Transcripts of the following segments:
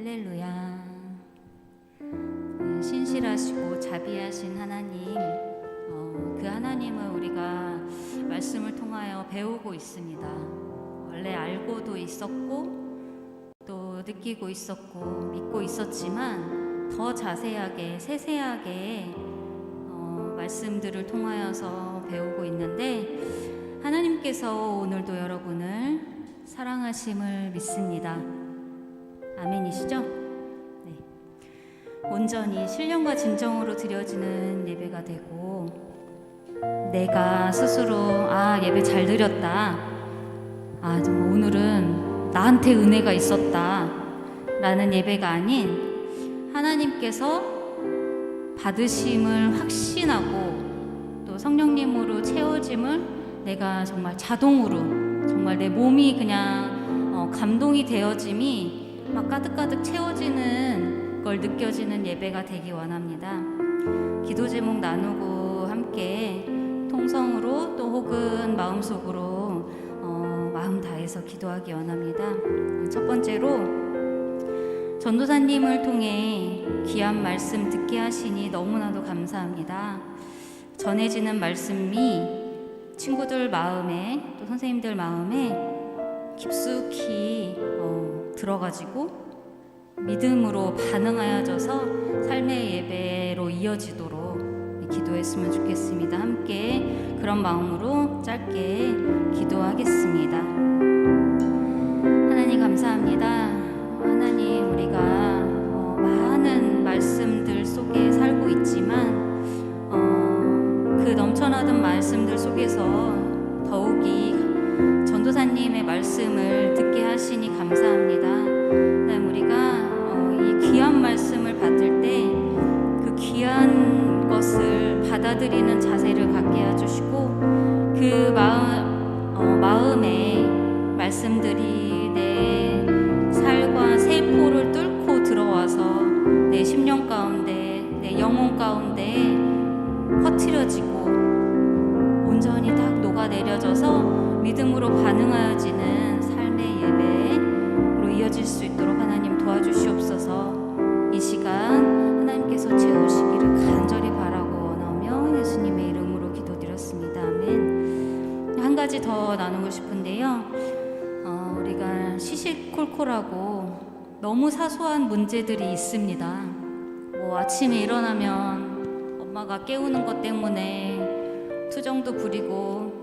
할렐루야. 신실하시고 자비하신 하나님, 그 하나님을 우리가 말씀을 통하여 배우고 있습니다. 원래 알고도 있었고 또 느끼고 있었고 믿고 있었지만 더 자세하게 세세하게 말씀들을 통하여서 배우고 있는데, 하나님께서 오늘도 여러분을 사랑하심을 믿습니다. 아멘이시죠? 네. 온전히 신령과 진정으로 드려지는 예배가 되고, 내가 스스로 예배 잘 드렸다, 정말 오늘은 나한테 은혜가 있었다 라는 예배가 아닌, 하나님께서 받으심을 확신하고 또 성령님으로 채워짐을 내가 정말 자동으로, 정말 내 몸이 그냥 감동이 되어짐이 막 가득가득 채워지는 걸 느껴지는 예배가 되기 원합니다. 기도 제목 나누고 함께 통성으로 또 혹은 마음속으로 마음 다해서 기도하기 원합니다. 첫 번째로, 전도사님을 통해 귀한 말씀 듣게 하시니 너무나도 감사합니다. 전해지는 말씀이 친구들 마음에 또 선생님들 마음에 깊숙이 들어가지고 믿음으로 반응하여져서 삶의 예배로 이어지도록 기도했으면 좋겠습니다. 함께 그런 마음으로 짧게 기도하겠습니다. 하나님 감사합니다. 하나님, 우리가 많은 말씀들 속에 살고 있지만 그 넘쳐나던 말씀들 속에서 더욱이 전도사님의 말씀을 듣게 하시니 감사합니다. 그다음 우리가 이 귀한 말씀을 받을 때 그 귀한 것을 받아들이는 자세를 갖게 해주시고, 그 마음에 말씀들이 내 살과 세포를 뚫고 들어와서 내 심령 가운데, 내 영혼 가운데 퍼트려지고 온전히 딱 녹아내려져서 믿음으로 반응하여지는 삶의 예배로 이어질 수 있도록 하나님 도와주시옵소서. 이 시간 하나님께서 채우시기를 간절히 바라고 원하며 예수님의 이름으로 기도드렸습니다. 아멘. 한 가지 더 나누고 싶은데요, 우리가 시시콜콜하고 너무 사소한 문제들이 있습니다. 아침에 일어나면 엄마가 깨우는 것 때문에 투정도 부리고,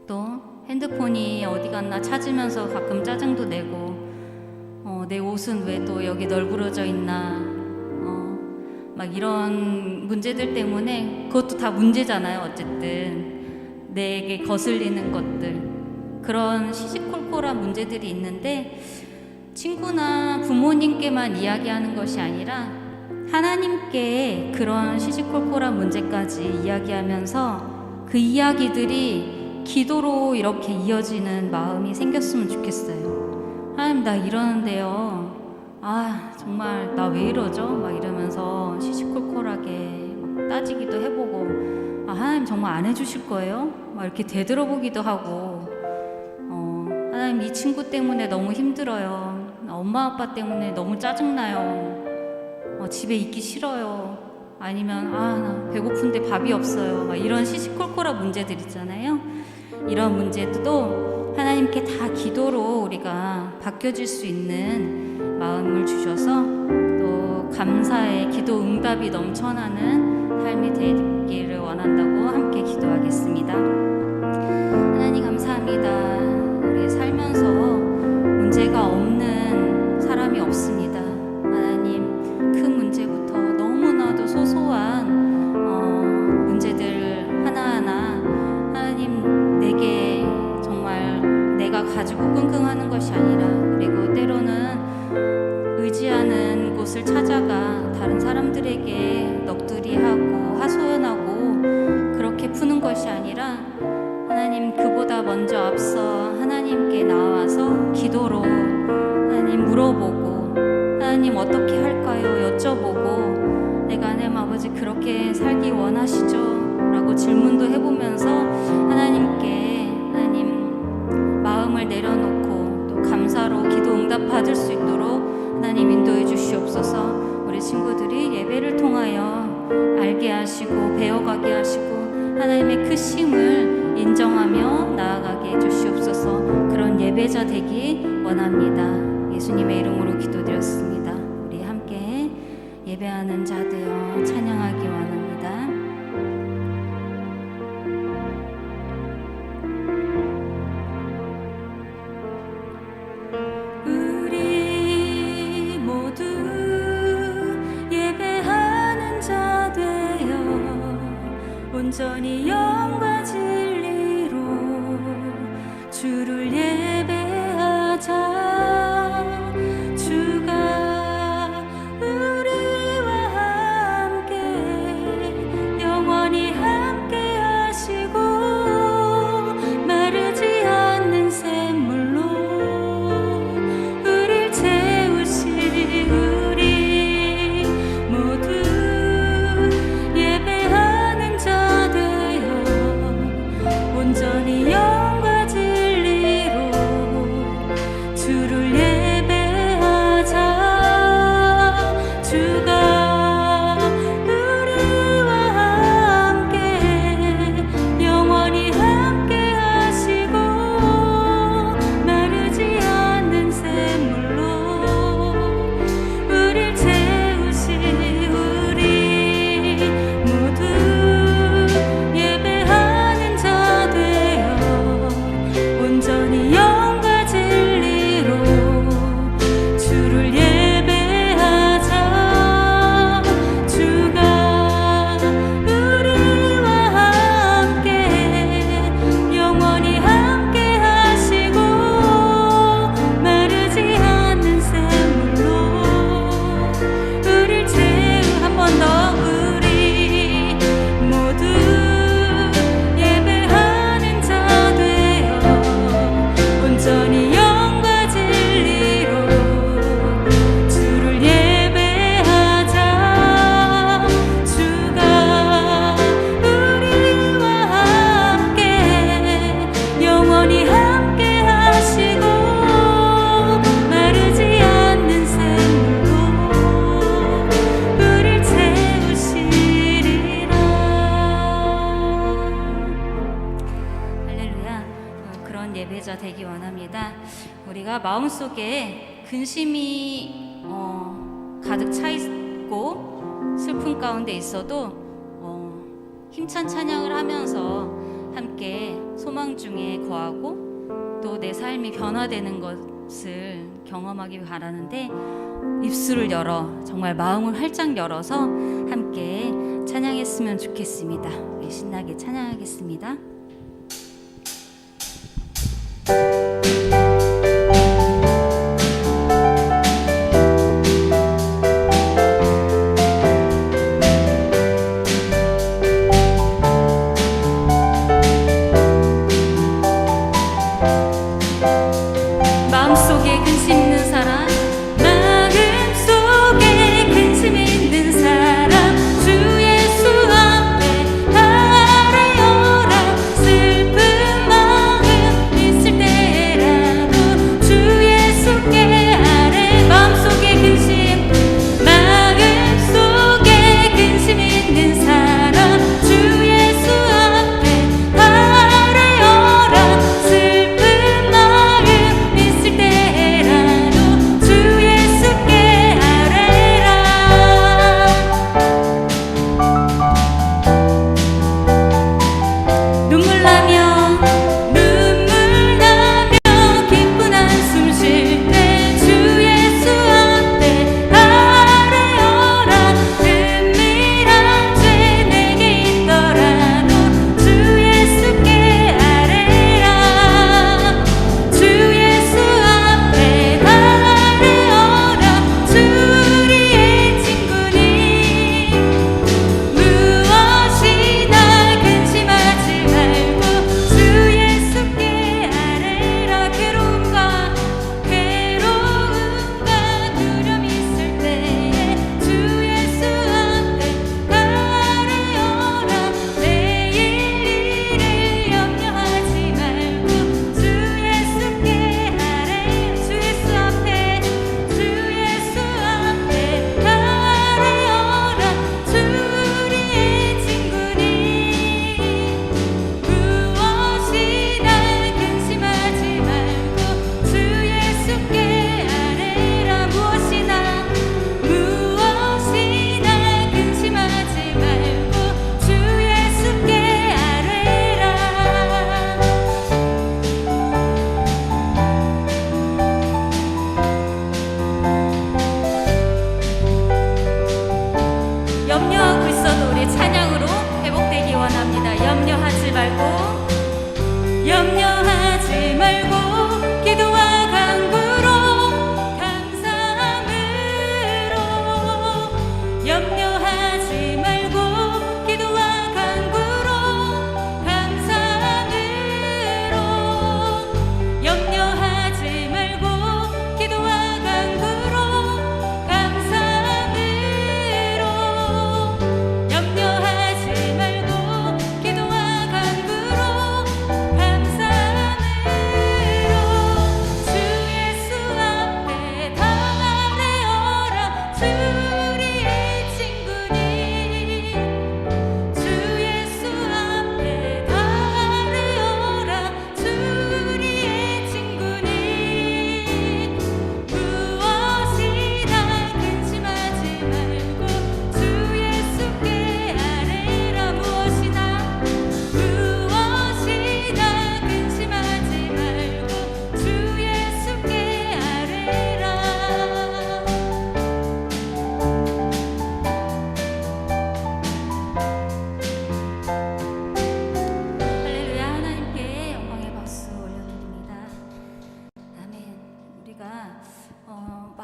또 핸드폰이 어디 갔나 찾으면서 가끔 짜증도 내고, 내 옷은 왜 또 여기 널브러져 있나, 막 이런 문제들 때문에, 그것도 다 문제잖아요. 어쨌든 내게 거슬리는 것들, 그런 시시콜콜한 문제들이 있는데, 친구나 부모님께만 이야기하는 것이 아니라 하나님께 그런 시시콜콜한 문제까지 이야기하면서 그 이야기들이 기도로 이렇게 이어지는 마음이 생겼으면 좋겠어요. 하나님, 나 이러는데요, 정말 나 왜 이러죠? 막 이러면서 시시콜콜하게 막 따지기도 해보고, 하나님 정말 안 해주실 거예요? 막 이렇게 되돌아보기도 하고, 하나님 이 친구 때문에 너무 힘들어요. 엄마 아빠 때문에 너무 짜증나요. 집에 있기 싫어요. 아니면 나 배고픈데 밥이 없어요. 막 이런 시시콜콜한 문제들 있잖아요. 이런 문제도 하나님께 다 기도로 우리가 바뀌어질 수 있는 마음을 주셔서, 또 감사의 기도 응답이 넘쳐나는 삶이 되기를 원한다고 함께 기도하겠습니다. 하나님 감사합니다. 우리 살면서 문제가 없는 사람이 없습니다. 하나님, 큰 문제부터 너무나도 소소한 문제들 하나하나 하나님 내게 정말 내가 가지고 끙끙하는 것이 아니라, 그리고 때로는 의지하는 곳을 찾아가 다른 사람들에게 넋두리하고 하소연하고 그렇게 푸는 것이 아니라, 하나님 그보다 먼저 앞서 하나님께 나와서 기도로 하나님 물어보고, 하나님 어떻게 할까요? 여쭤보고, 내가 하나님 아버지 그렇게 살기 원하시죠? 라고 질문도 해보면서 하나님께 마음을 내려놓고 또 감사로 기도 응답 받을 수 있도록 하나님 인도해 하나님의 크심을 인정하며 나아가게 해주시옵소서. 그런 예배자 되기 원합니다. 예수님의 이름으로 기도드렸습니다. 우리 함께 예배하는 자 되어 찬양하기 원합니다. 온전히 영과 진리로 주를 예배하자. 주가 우리와 함께 영원히 함께 하시고 마르지 않는 샘물로 우릴 채우시. 우리 모두 예배하는 자 온전히 영과 진리로 주를 예배하자. 주가 우리와 함께 영원히 함께 하시고 마르지 않는 샘물로 우릴 채우시. 우리 모두 예배하는 자 온전히 영과 진리로 주를 예배하자. 주가 우리와 함께 영원히 함께 하시고 마르지 않는 샘물로 우릴 채우. 한 번 더. 우리 모두 예배하는 자 온전히 영과 진리로 주를 예배하자. 주가 우리와 함께 영원히 함께 하시고 마르지 않는 샘물로 우릴 채우시리라. 할렐루야. 그런 예배자 되기 원합니다. 우리가 마음속에 근심이 가득 차 있고 슬픔 가운데 있어도 힘찬 찬양을 하면서 함께 소망 중에 거하고 또 내 삶이 변화되는 것을 경험하기 바라는데, 입술을 열어 정말 마음을 활짝 열어서 함께 찬양했으면 좋겠습니다. 우리 신나게 찬양하겠습니다. 마음속에 근심 있는 사람, 마음속에 근심 있는 사람, 주 예수 앞에 아뢰어라.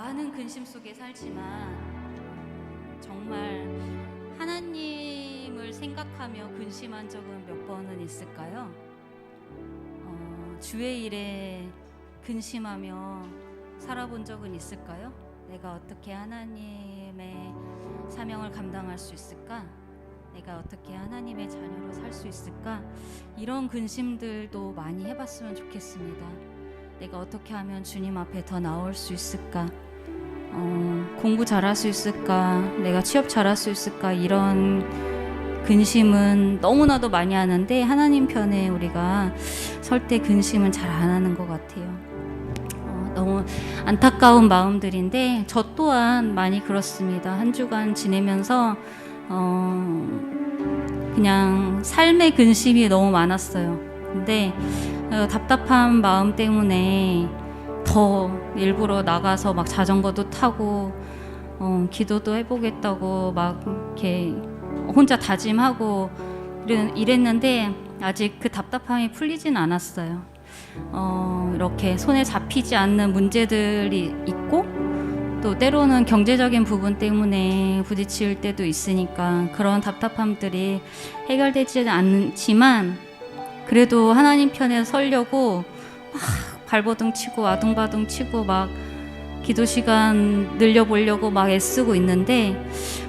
많은 근심 속에 살지만 정말 하나님을 생각하며 근심한 적은 몇 번은 있을까요? 주의 일에 근심하며 살아본 적은 있을까요? 내가 어떻게 하나님의 사명을 감당할 수 있을까? 내가 어떻게 하나님의 자녀로 살 수 있을까? 이런 근심들도 많이 해봤으면 좋겠습니다. 내가 어떻게 하면 주님 앞에 더 나올 수 있을까? 공부 잘할 수 있을까? 내가 취업 잘할 수 있을까? 이런 근심은 너무나도 많이 하는데 하나님 편에 우리가 설 때 근심은 잘 안 하는 것 같아요. 너무 안타까운 마음들인데 저 또한 많이 그렇습니다. 한 주간 지내면서 그냥 삶의 근심이 너무 많았어요. 근데 답답한 마음 때문에 더 일부러 나가서 막 자전거도 타고 기도도 해보겠다고 막 이렇게 혼자 다짐하고 이랬는데 아직 그 답답함이 풀리진 않았어요. 이렇게 손에 잡히지 않는 문제들이 있고 또 때로는 경제적인 부분 때문에 부딪힐 때도 있으니까 그런 답답함들이 해결되지는 않지만 그래도 하나님 편에 서려고 막 발버둥 치고 아둥바둥 치고 막 기도 시간 늘려보려고 막 애쓰고 있는데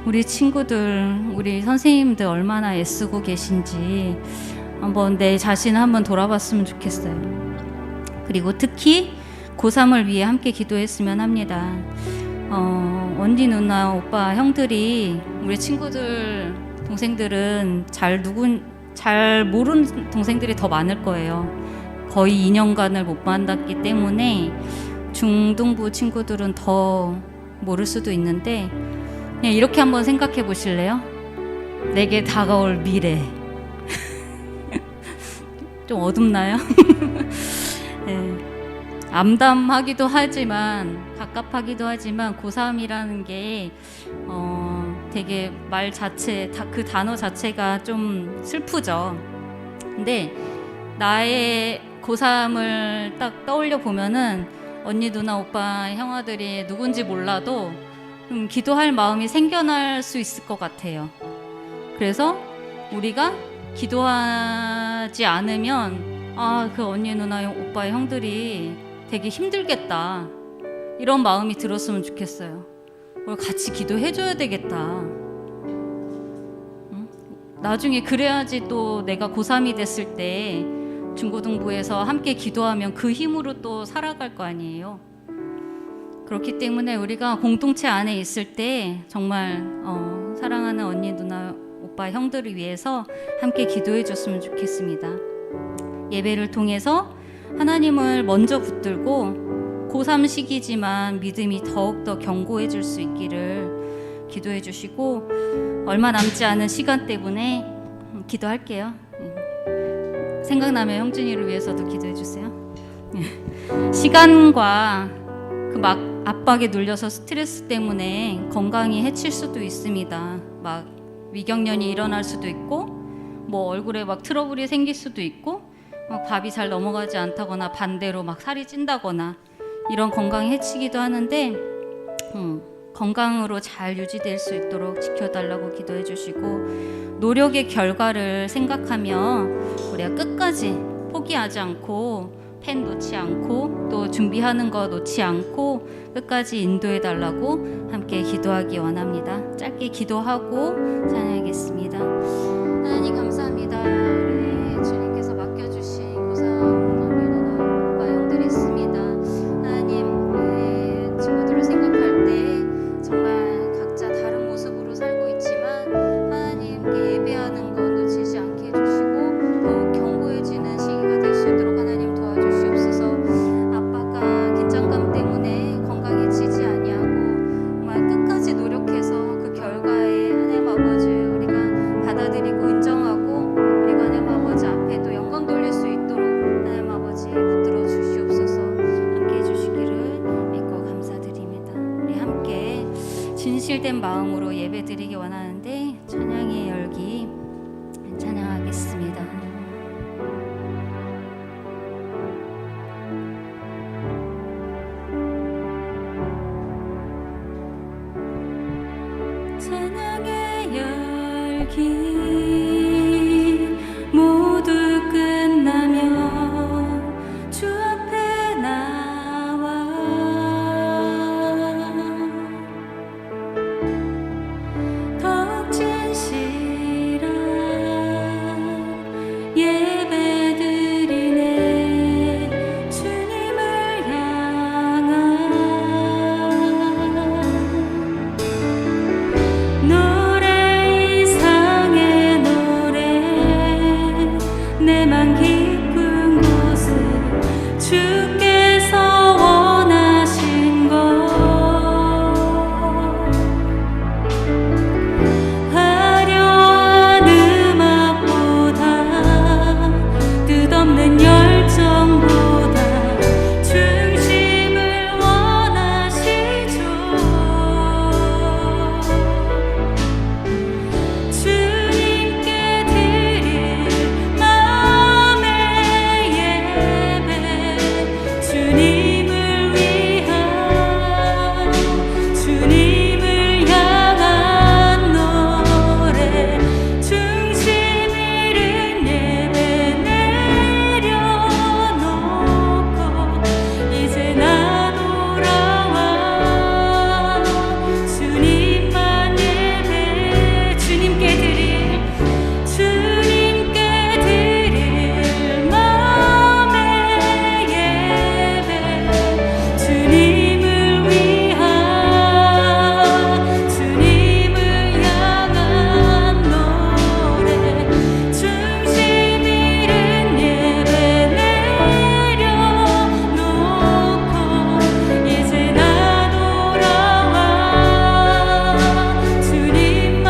우리 친구들, 우리 선생님들 얼마나 애쓰고 계신지 한번 내 자신을 한번 돌아봤으면 좋겠어요. 그리고 특히 고3을 위해 함께 기도했으면 합니다. 언니, 누나, 오빠, 형들이 우리 친구들, 동생들은 잘 모르는 동생들이 더 많을 거예요. 거의 2년간을 못 만났기 때문에 중등부 친구들은 더 모를 수도 있는데 그냥 이렇게 한번 생각해 보실래요? 내게 다가올 미래. 좀 어둡나요? 네. 암담하기도 하지만 갑갑하기도 하지만 고3이라는 게 되게 말 자체 그 단어 자체가 좀 슬프죠. 근데 나의 고3을 딱 떠올려 보면은 언니, 누나, 오빠, 형아들이 누군지 몰라도 기도할 마음이 생겨날 수 있을 것 같아요. 그래서 우리가 기도하지 않으면 그 언니, 누나, 오빠, 형들이 되게 힘들겠다 이런 마음이 들었으면 좋겠어요. 우리 같이 기도해줘야 되겠다. 응? 나중에 그래야지 또 내가 고3이 됐을 때 중고등부에서 함께 기도하면 그 힘으로 또 살아갈 거 아니에요. 그렇기 때문에 우리가 공동체 안에 있을 때 정말 사랑하는 언니, 누나, 오빠, 형들을 위해서 함께 기도해 줬으면 좋겠습니다. 예배를 통해서 하나님을 먼저 붙들고 고3 시기지만 믿음이 더욱더 견고해질 수 있기를 기도해 주시고 얼마 남지 않은 시간 때문에 기도할게요. 생각나면 형준이를 위해서도 기도해 주세요. 시간과 그 막 압박에 눌려서 스트레스 때문에 건강이 해칠 수도 있습니다. 막 위경련이 일어날 수도 있고 뭐 얼굴에 막 트러블이 생길 수도 있고 막 밥이 잘 넘어가지 않다거나 반대로 막 살이 찐다거나 이런 건강이 해치기도 하는데 건강으로 잘 유지될 수 있도록 지켜달라고 기도해 주시고 노력의 결과를 생각하며 우리가 끝까지 포기하지 않고 펜 놓지 않고 또 준비하는 거 놓지 않고 끝까지 인도해 달라고 함께 기도하기 원합니다. 짧게 기도하고 찬양하겠습니다. 하나님 감사합니다. 우리 주님께서 맡겨주신 고3 언니, 누나, 오빠, 형들이 있습니다. 하나님 우리 친구들을 생각할 때 정말 각자 다른 모습으로 살고 있지만 하나님께 예배하는 것 놓치지 않게 해주시고 더욱 견고해지는 시기가 될 수 있도록 하나님 도와주시옵소서. 압박과 긴장감 때문에 건강해지지 아니하고 정말 끝까지 노력해서 그 결과에 하나님 아버지 우리가 받아들이고 인정하고 우리가 하나님 아버지 앞에 또 영광 돌릴 수 있도록 하나님 아버지 붙들어 주시옵소서. 함께 해주시기를 믿고 감사드립니다. 우리 함께 진실된 마음으로 예배드리기 원하는데 찬양의 열기 찬양하겠습니다. 찬양의 열기 모두 끝나면 주 앞에 나와 더욱 진실한 예배드리네 주님을 향한 노래 이상의 노래 내맘 깊은 곳에 주께서 원하신 것 화려한 음악보다 뜻없는 열정보다 중심을 원하시죠. 주님께 드릴 마음의 예배 주님을 위한 주님을 향한 노래 중심 잃은 예배 내려놓고 이제 나 돌아와 주님만 예배 주님께 드릴 마음의 예배 주님을 위한 주님을 향한 노래 중심 잃은 예배 내려놓고 이제 나 돌아와 주님만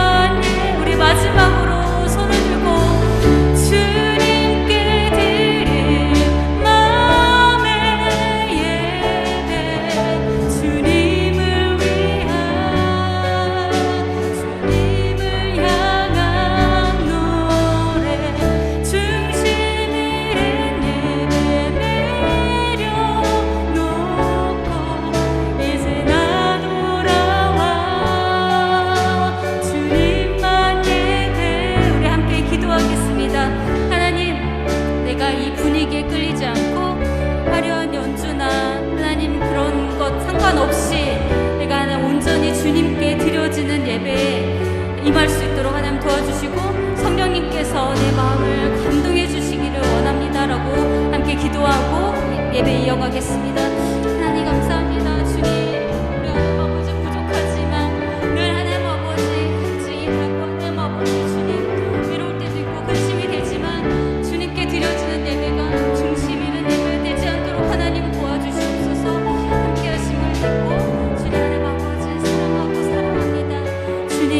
우리 마지막으로 손을 들고 주님께 드릴 마음의 예배 주님을 위한 주님을 향한 노래 중심 잃은 예배 내려놓고 이제 나 돌아와 주님만 예배 우리 함께 기도하겠습니다. 하나님, 내가 이 분위기에 끌리지 않고 화려한 연주나 하나님 그런 것 상관없이 내가 하나 온전히 주님께 드려지는 예배에 임할 수 있도록 하나님 도와주시고 성령님께서 내 마음을 감동해 주시기를 원합니다라고 함께 기도하고 예배 이어가겠습니다. 하나님 감사합니다. 주님, 우리 하나님 아버지 부족하지만 늘 하나님 아버지 같이 일하고 하나님 아버지 주님 외로울 때도 있고 근심이 되지만 주님께 드려지는 예배가 중심 잃은 예배 되지 않도록 하나님 도와주시옵소서. 함께 하심을 믿고 주님 하나님 아버지 사랑하고 사랑합니다. 주님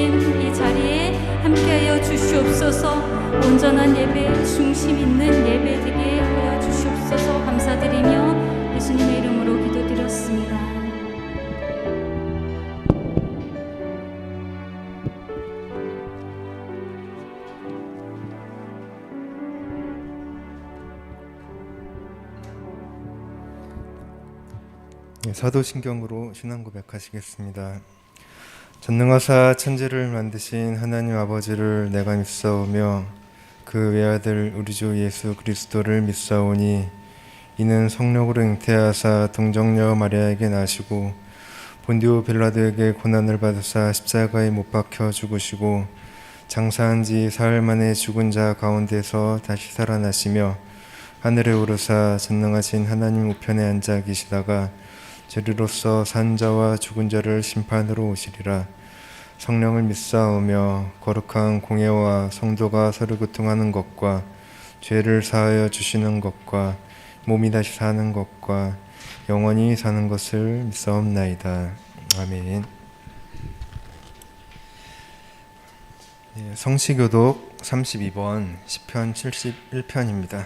이 자리에 함께하여 주시옵소서. 온전한 예배 중심 있는 예배 되게 하여 주시옵소서. 감사드리며 예수님의 이름으로 기도드렸습니다. 사도신경으로 신앙 고백하시겠습니다. 전능하사 천지를 만드신 하나님 아버지를 내가 믿사오며 그 외아들 우리 주 예수 그리스도를 믿사오니 이는 성령으로 잉태하사 동정녀 마리아에게 나시고 본디오 빌라도에게 고난을 받으사 십자가에 못 박혀 죽으시고 장사한 지 사흘 만에 죽은 자 가운데서 다시 살아나시며 하늘에 오르사 전능하신 하나님 우편에 앉아 계시다가 죄리로서 산 자와 죽은 자를 심판으로 오시리라. 성령을 믿사오며 거룩한 공예와 성도가 서로 교통하는 것과 죄를 사하여 주시는 것과 몸이 다시 사는 것과 영원히 사는 것을 믿사옵나이다. 아멘. 성시교독 32번 시편 71편입니다.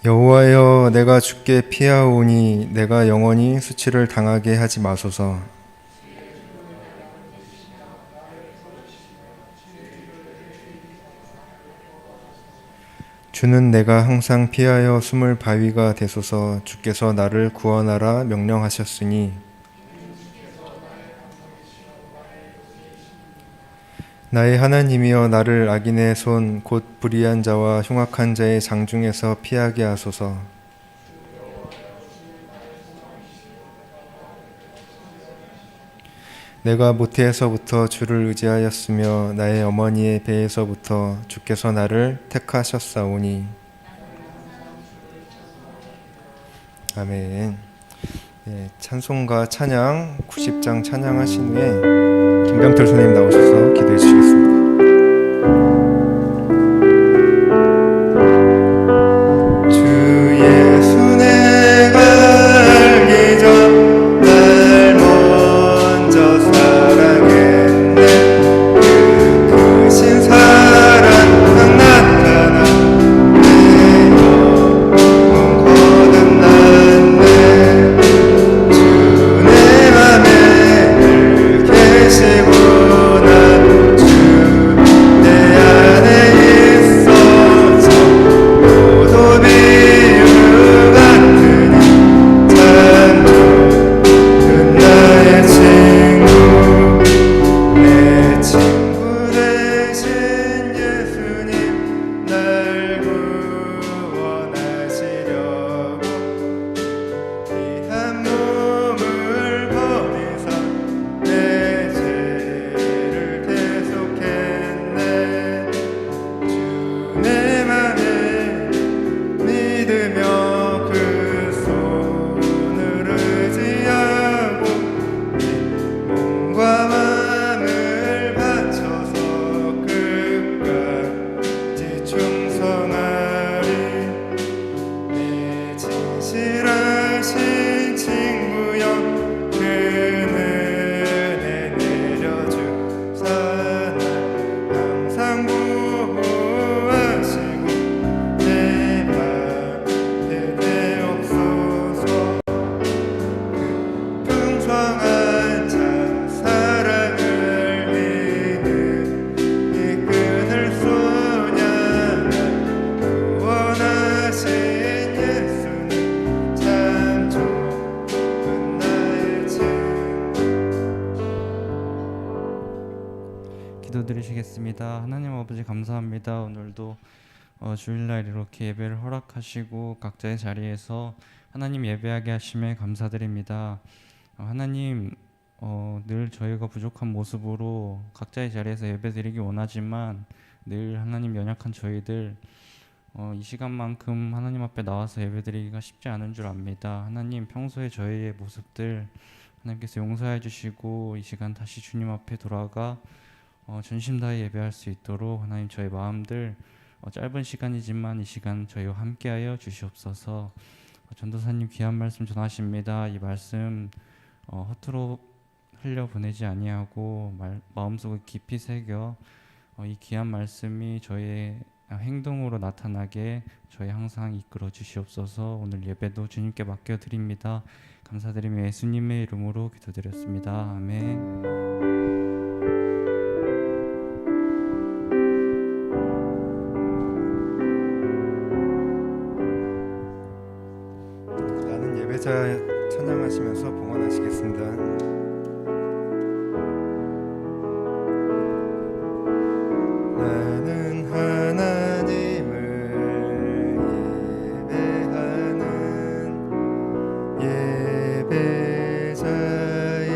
여호와여, 내가 주께 피하오니 내가 영원히 수치를 당하게 하지 마소서. 주는 내가 항상 피하여 숨을 바위가 되소서. 주께서 나를 구원하라 명령하셨으니 나의 하나님이여 나를 악인의 손 곧 불의한 자와 흉악한 자의 장중에서 피하게 하소서. 내가 모태에서부터 주를 의지하였으며 나의 어머니의 배에서부터 주께서 나를 택하셨사오니. 아멘. 예, 찬송가 찬양 90장 찬양하신 후에 김병철 선생님 나오셔서 기도해 주시겠습니다. 주 예수 내가 알기 전 날 먼저 사랑했네. 그 크신 사랑 나타나 내 영혼 거듭났네. 주 내 맘에 늘 계시구나. 주 내 안에 있어서 모두 비유 같으니 참 좋은 나의 친구. 내 친구 되신 예수님 날 구원하시려고 귀한 몸을 버리사 내 죄를 대속했네. 주 내 맘에 믿으며 그 손을 의지하고 몸과 마음을 바쳐서 끝까지 충성하리. 내 진실하신 친구여 그 은혜 내려주사 날 항상 보호하시고 내 맘에 되옵소서. 풍성한 참 사랑을 믿는 이끈을 쏘냐. 구원하신 예수님 참 좋은 나의 친구. 기도드리시겠습니다. 하나님 아버지 감사합니다. 오늘도 주일날 이렇게 예배를 허락하시고 각자의 자리에서 하나님 예배하게 하심에 감사드립니다. 하나님 늘 저희가 부족한 모습으로 각자의 자리에서 예배드리기 원하지만 늘 하나님 연약한 저희들 이 시간만큼 하나님 앞에 나와서 예배드리기가 쉽지 않은 줄 압니다. 하나님 평소에 저희의 모습들 하나님께서 용서해 주시고 이 시간 다시 주님 앞에 돌아가 전심 다해 예배할 수 있도록 하나님 저희 마음들 짧은 시간이지만 이 시간 저희와 함께하여 주시옵소서. 전도사님 귀한 말씀 전하십니다. 이 말씀 허투루 흘려보내지 아니하고 마음속에 깊이 새겨 이 귀한 말씀이 저희의 행동으로 나타나게 저희 항상 이끌어 주시옵소서. 오늘 예배도 주님께 맡겨드립니다. 감사드리며 예수님의 이름으로 기도드렸습니다. 아멘. 나는 예배자 찬양하시면서 봉헌하시겠습니다. 나는 하나님을 예배하는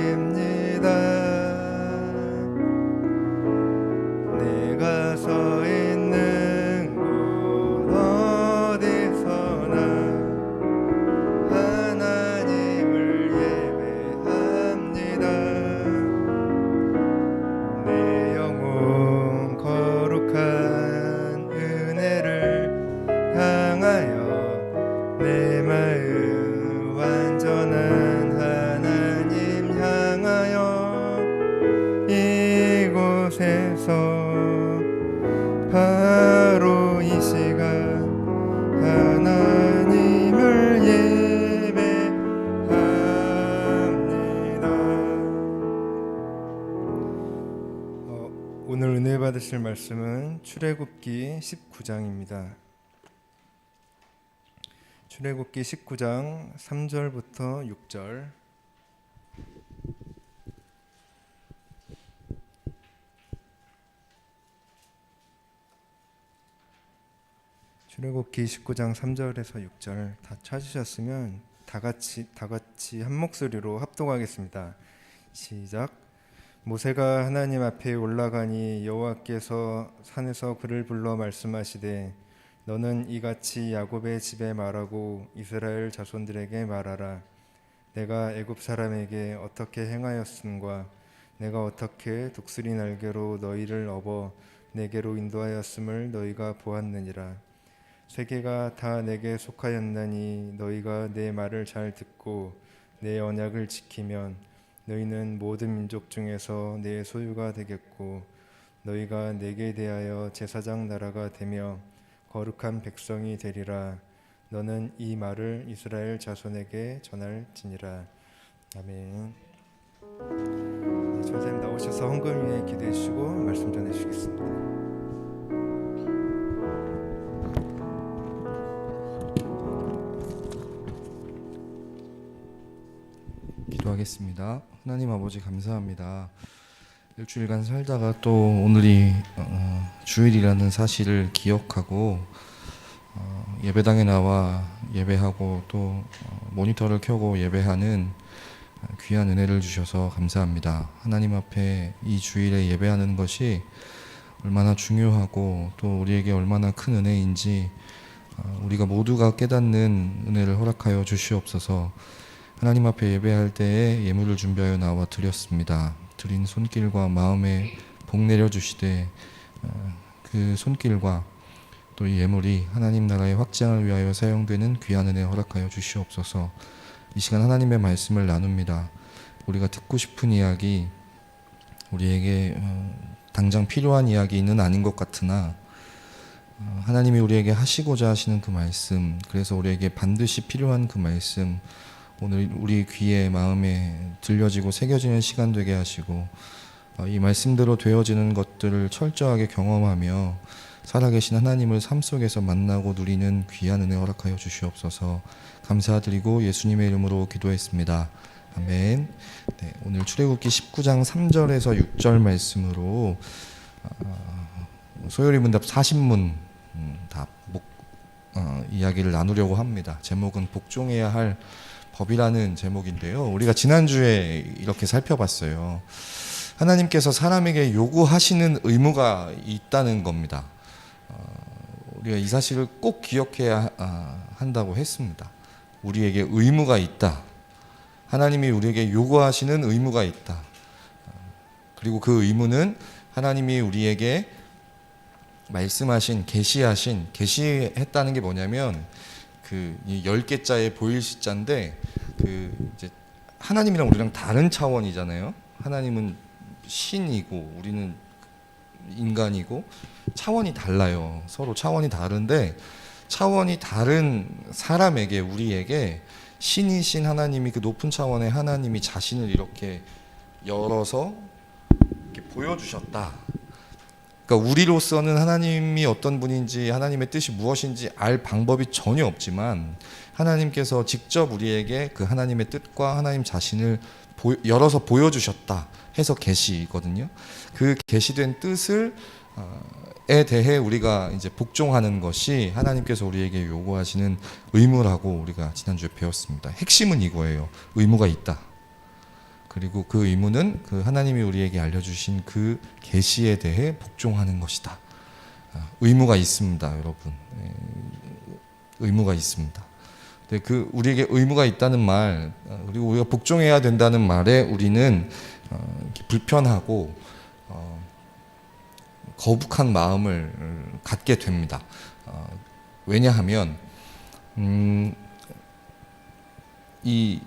예배자입니다. 내가 서 있는 곳 어디서나 하나님을 예배합니다. 내 영혼 거룩한 은혜를 향하여 내 마음 완전한 하나님 향하여 이곳에서 바로 이 시간 하나님을 예배합니다. 오늘 은혜 받으실 말씀은 출애굽기 19장입니다. 출애굽기 19장 3절부터 6절. 출애굽기 19장 3절에서 6절 다 찾으셨으면 다 같이 한 목소리로 합독하겠습니다. 시작. 모세가 하나님 앞에 올라가니 여호와께서 산에서 그를 불러 말씀하시되 너는 이같이 야곱의 집에 말하고 이스라엘 자손들에게 말하라. 내가 애굽 사람에게 어떻게 행하였음과 내가 어떻게 독수리 날개로 너희를 업어 내게로 인도하였음을 너희가 보았느니라. 세계가 다 내게 속하였나니 너희가 내 말을 잘 듣고 내 언약을 지키면 너희는 모든 민족 중에서 내 소유가 되겠고 너희가 내게 대하여 제사장 나라가 되며 거룩한 백성이 되리라. 너는 이 말을 이스라엘 자손에게 전할지니라. 아멘. 네, 전사님 나오셔서 헌금 위에 기도해 주시고 말씀 전해 주시겠습니다. 기도하겠습니다. 하나님 아버지 감사합니다. 일주일간 살다가 또 오늘이 주일이라는 사실을 기억하고 예배당에 나와 예배하고 또 모니터를 켜고 예배하는 귀한 은혜를 주셔서 감사합니다. 하나님 앞에 이 주일에 예배하는 것이 얼마나 중요하고 또 우리에게 얼마나 큰 은혜인지 우리가 모두가 깨닫는 은혜를 허락하여 주시옵소서. 하나님 앞에 예배할 때에 예물을 준비하여 나와 드렸습니다. 드린 손길과 마음에 복 내려주시되 그 손길과 또 이 예물이 하나님 나라의 확장을 위하여 사용되는 귀한 은혜 허락하여 주시옵소서. 이 시간 하나님의 말씀을 나눕니다. 우리가 듣고 싶은 이야기, 우리에게 당장 필요한 이야기는 아닌 것 같으나 하나님이 우리에게 하시고자 하시는 그 말씀, 그래서 우리에게 반드시 필요한 그 말씀, 오늘 우리 귀에 마음에 들려지고 새겨지는 시간 되게 하시고 이 말씀대로 되어지는 것들을 철저하게 경험하며 살아계신 하나님을 삶 속에서 만나고 누리는 귀한 은혜 허락하여 주시옵소서. 감사드리고 예수님의 이름으로 기도했습니다. 아멘. 네, 오늘 출애굽기 19장 3절에서 6절 말씀으로 소요리 문답 40문 다 이야기를 나누려고 합니다. 제목은 복종해야 할 법이라는 제목인데요. 우리가 지난주에 이렇게 살펴봤어요. 하나님께서 사람에게 요구하시는 의무가 있다는 겁니다. 우리가 이 사실을 꼭 기억해야 한다고 했습니다. 우리에게 의무가 있다. 하나님이 우리에게 요구하시는 의무가 있다. 그리고 그 의무는 하나님이 우리에게 말씀하신, 계시했다는 게 뭐냐면 그 10개자의 보일시자인데 이제 하나님이랑 우리랑 다른 차원이잖아요. 하나님은 신이고 우리는 인간이고 차원이 달라요. 서로 차원이 다른데 차원이 다른 사람에게, 우리에게 신이신 하나님이, 그 높은 차원의 하나님이 자신을 이렇게 열어서 이렇게 보여주셨다. 그러니까 우리로서는 하나님이 어떤 분인지, 하나님의 뜻이 무엇인지 알 방법이 전혀 없지만 하나님께서 직접 우리에게 그 하나님의 뜻과 하나님 자신을 열어서 보여주셨다 해서 계시거든요. 그 계시된 뜻을 에 대해 우리가 이제 복종하는 것이 하나님께서 우리에게 요구하시는 의무라고 우리가 지난주에 배웠습니다. 핵심은 이거예요. 의무가 있다. 그리고 그 의무는 그 하나님이 우리에게 알려주신 그 계시에 대해 복종하는 것이다. 의무가 있습니다, 여러분. 의무가 있습니다. 그 우리에게 의무가 있다는 말, 그리고 우리가 복종해야 된다는 말에 우리는 불편하고 거북한 마음을 갖게 됩니다. 왜냐하면 이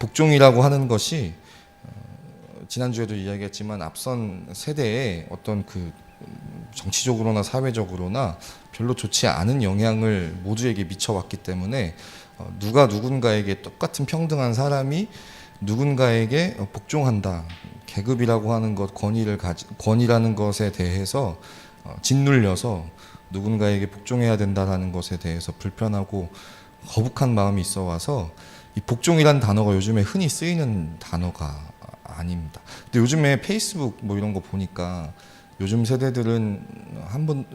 복종이라고 하는 것이 지난주에도 이야기했지만 앞선 세대에 어떤 그 정치적으로나 사회적으로나 별로 좋지 않은 영향을 모두에게 미쳐왔기 때문에 누가 누군가에게 똑같은 평등한 사람이 누군가에게 복종한다, 계급이라고 하는 것, 권위라는 것에 대해서 짓눌려서 누군가에게 복종해야 된다는 것에 대해서 불편하고 거북한 마음이 있어 와서 이 복종이라는 단어가 요즘에 흔히 쓰이는 단어가 아닙니다. 근데 요즘에 페이스북 뭐 이런 거 보니까 요즘 세대들은 한번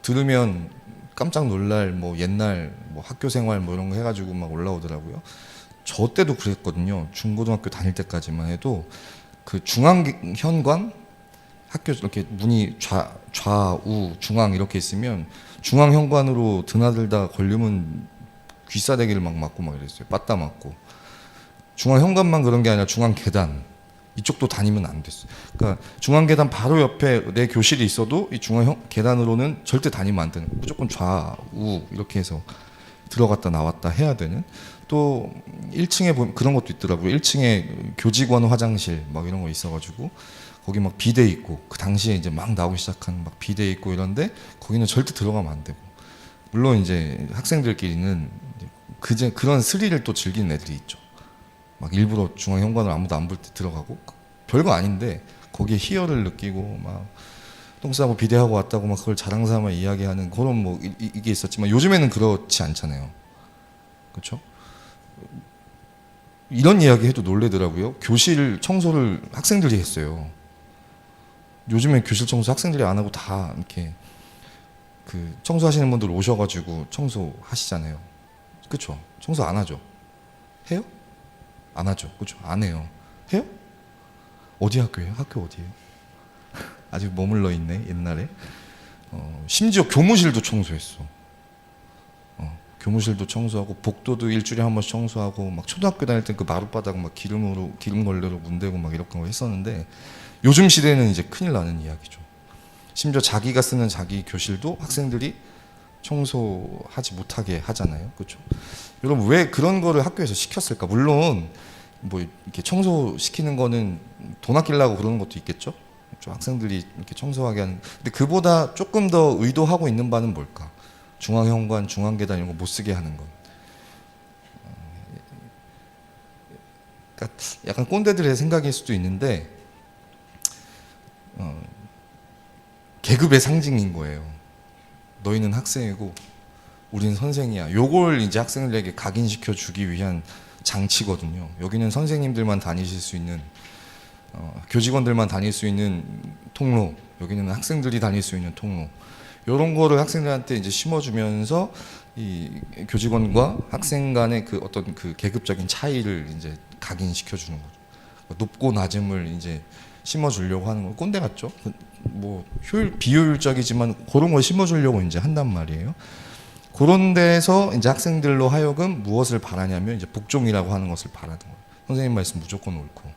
들으면 깜짝 놀랄 뭐 옛날 뭐 학교 생활 뭐 이런 거 해가지고 막 올라오더라고요. 저 때도 그랬거든요. 중고등학교 다닐 때까지만 해도 그 중앙현관 학교 이렇게 문이 좌우 중앙 이렇게 있으면 중앙현관으로 드나들다 걸리면 귀싸대기를 막 맞고 막 이랬어요. 빠따 맞고. 중앙현관만 그런 게 아니라 중앙계단 이쪽도 다니면 안 됐어요. 그러니까 중앙계단 바로 옆에 내 교실이 있어도 이 중앙계단으로는 절대 다니면 안 되는, 무조건 좌우 이렇게 해서 들어갔다 나왔다 해야 되는. 또 1층에 보면 그런 것도 있더라고요. 1층에 교직원 화장실 막 이런 거 있어가지고 거기 막 비대 있고, 그 당시에 이제 막 나오기 시작한 막 비대 있고 이런데 거기는 절대 들어가면 안 되고. 물론 이제 학생들끼리는 그런 스릴을 또 즐기는 애들이 있죠. 막 일부러 중앙 현관을 아무도 안 볼 때 들어가고, 별거 아닌데 거기에 희열을 느끼고 막 똥 싸고 비대하고 왔다고 막 그걸 자랑 삼아 이야기하는 그런 뭐 이게 있었지만 요즘에는 그렇지 않잖아요. 그렇죠? 이런 이야기 해도 놀래더라고요. 교실 청소를 학생들이 했어요. 요즘에 교실 청소 학생들이 안 하고 다 이렇게 그 청소하시는 분들 오셔가지고 청소하시잖아요. 그렇죠? 청소 안 하죠? 해요? 안 하죠? 그렇죠? 안 해요. 해요? 어디 학교예요? 학교 어디예요? 아직 머물러 있네 옛날에. 심지어 교무실도 청소했어. 교무실도 청소하고 복도도 일주일에 한 번씩 청소하고, 막 초등학교 다닐 때 그 마룻바닥 막 기름 걸레로 문대고 막 이렇게 했었는데, 요즘 시대는 이제 큰일 나는 이야기죠. 심지어 자기가 쓰는 자기 교실도 학생들이 청소하지 못하게 하잖아요. 그렇죠? 여러분, 왜 그런 거를 학교에서 시켰을까? 물론 뭐 이렇게 청소시키는 거는 돈 아끼려고 그러는 것도 있겠죠. 그렇죠? 학생들이 이렇게 청소하게 하는. 근데 그보다 조금 더 의도하고 있는 바는 뭘까? 중앙현관, 중앙계단 이런 거 못 쓰게 하는 것. 그러니까 약간 꼰대들의 생각일 수도 있는데 계급의 상징인 거예요. 너희는 학생이고 우리는 선생이야. 요걸 이제 학생들에게 각인시켜 주기 위한 장치거든요. 여기는 선생님들만 다니실 수 있는, 교직원들만 다닐 수 있는 통로, 여기는 학생들이 다닐 수 있는 통로. 이런 거를 학생들한테 이제 심어주면서 이 교직원과 학생 간의 그 어떤 그 계급적인 차이를 이제 각인시켜 주는 거죠. 높고 낮음을 이제 심어주려고 하는 거. 꼰대 같죠? 뭐 비효율적이지만 그런 걸 심어주려고 이제 한단 말이에요. 그런 데서 이제 학생들로 하여금 무엇을 바라냐면 이제 복종이라고 하는 것을 바라는 거예요. 선생님 말씀 무조건 옳고,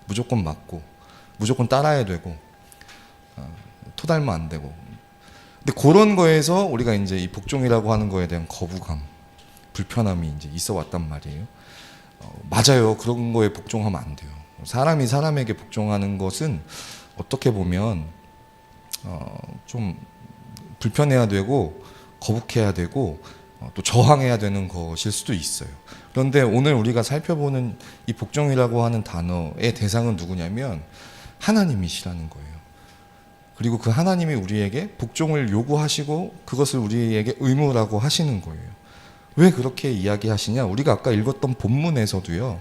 무조건 맞고, 무조건 따라야 되고, 토달면 안 되고. 근데 그런 거에서 우리가 이제 이 복종이라고 하는 거에 대한 거부감, 불편함이 이제 있어 왔단 말이에요. 맞아요. 그런 거에 복종하면 안 돼요. 사람이 사람에게 복종하는 것은 어떻게 보면 좀 불편해야 되고 거북해야 되고 또 저항해야 되는 것일 수도 있어요. 그런데 오늘 우리가 살펴보는 이 복종이라고 하는 단어의 대상은 누구냐면 하나님이시라는 거예요. 그리고 그 하나님이 우리에게 복종을 요구하시고 그것을 우리에게 의무라고 하시는 거예요. 왜 그렇게 이야기하시냐? 우리가 아까 읽었던 본문에서도요,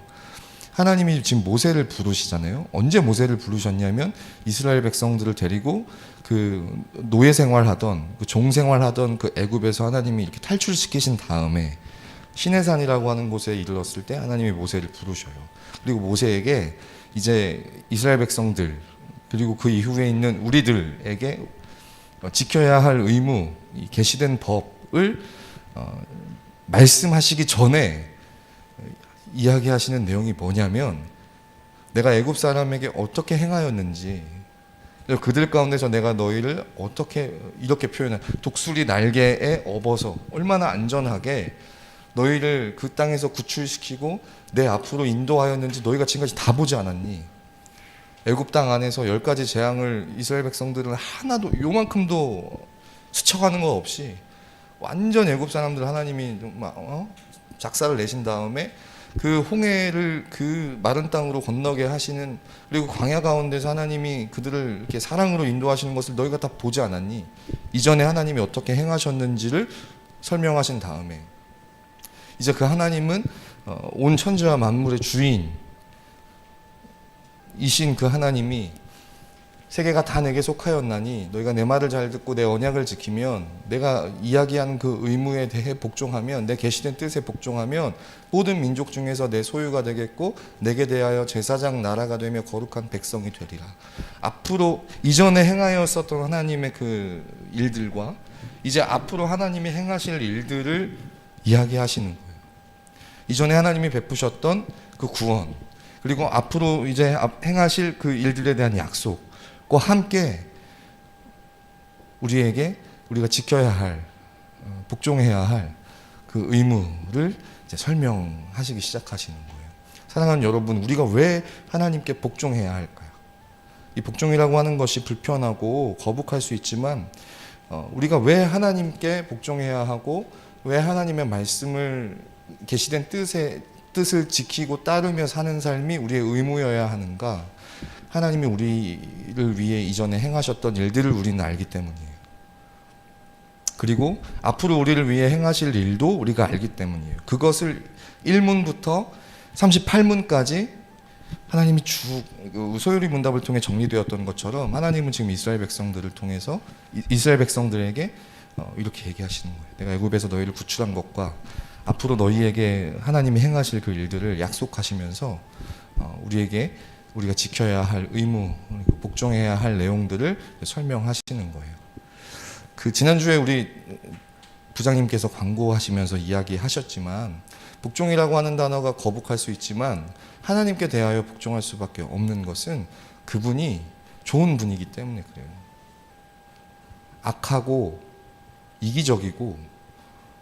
하나님이 지금 모세를 부르시잖아요. 언제 모세를 부르셨냐면 이스라엘 백성들을 데리고 그 노예 생활하던, 그 종 생활하던 그 애굽에서 하나님이 이렇게 탈출시키신 다음에 시내산이라고 하는 곳에 이르렀을 때 하나님이 모세를 부르셔요. 그리고 모세에게 이제 이스라엘 백성들 그리고 그 이후에 있는 우리들에게 지켜야 할 의무, 이 계시된 법을 말씀하시기 전에 이야기하시는 내용이 뭐냐면, 내가 애굽 사람에게 어떻게 행하였는지, 그들 가운데서 내가 너희를 어떻게 이렇게 표현해, 독수리 날개에 업어서 얼마나 안전하게 너희를 그 땅에서 구출시키고 내 앞으로 인도하였는지 너희가 지금까지 다 보지 않았니? 애굽 땅 안에서 10가지 재앙을 이스라엘 백성들은 하나도 요만큼도 스쳐가는 거 없이 완전 애굽 사람들 하나님이 막 작사를 내신 다음에 그 홍해를 그 마른 땅으로 건너게 하시는, 그리고 광야 가운데서 하나님이 그들을 이렇게 사랑으로 인도하시는 것을 너희가 다 보지 않았니? 이전에 하나님이 어떻게 행하셨는지를 설명하신 다음에 이제 그 하나님은 온 천지와 만물의 주인이신 그 하나님이 세계가 다 내게 속하였나니 너희가 내 말을 잘 듣고 내 언약을 지키면, 내가 이야기한 그 의무에 대해 복종하면, 내 계시된 뜻에 복종하면 모든 민족 중에서 내 소유가 되겠고 내게 대하여 제사장 나라가 되며 거룩한 백성이 되리라. 앞으로 이전에 행하였었던 하나님의 그 일들과 이제 앞으로 하나님이 행하실 일들을 이야기하시는 거예요. 이전에 하나님이 베푸셨던 그 구원, 그리고 앞으로 이제 행하실 그 일들에 대한 약속과 함께 우리가 지켜야 할, 복종해야 할 그 의무를 이제 설명하시기 시작하시는 거예요. 사랑하는 여러분, 우리가 왜 하나님께 복종해야 할까요? 이 복종이라고 하는 것이 불편하고 거북할 수 있지만 우리가 왜 하나님께 복종해야 하고 왜 하나님의 말씀을, 계시된 뜻을 지키고 따르며 사는 삶이 우리의 의무여야 하는가? 하나님이 우리를 위해 이전에 행하셨던 일들을 우리는 알기 때문이에요. 그리고 앞으로 우리를 위해 행하실 일도 우리가 알기 때문이에요. 그것을 1문부터 38문까지 하나님이 소요리 문답을 통해 정리되었던 것처럼 하나님은 지금 이스라엘 백성들을 통해서 이스라엘 백성들에게 이렇게 얘기하시는 거예요. 내가 애굽에서 너희를 구출한 것과 앞으로 너희에게 하나님이 행하실 그 일들을 약속하시면서 우리가 지켜야 할 의무, 복종해야 할 내용들을 설명하시는 거예요. 그 지난주에 우리 부장님께서 광고하시면서 이야기하셨지만, 복종이라고 하는 단어가 거북할 수 있지만 하나님께 대하여 복종할 수밖에 없는 것은 그분이 좋은 분이기 때문에 그래요. 악하고 이기적이고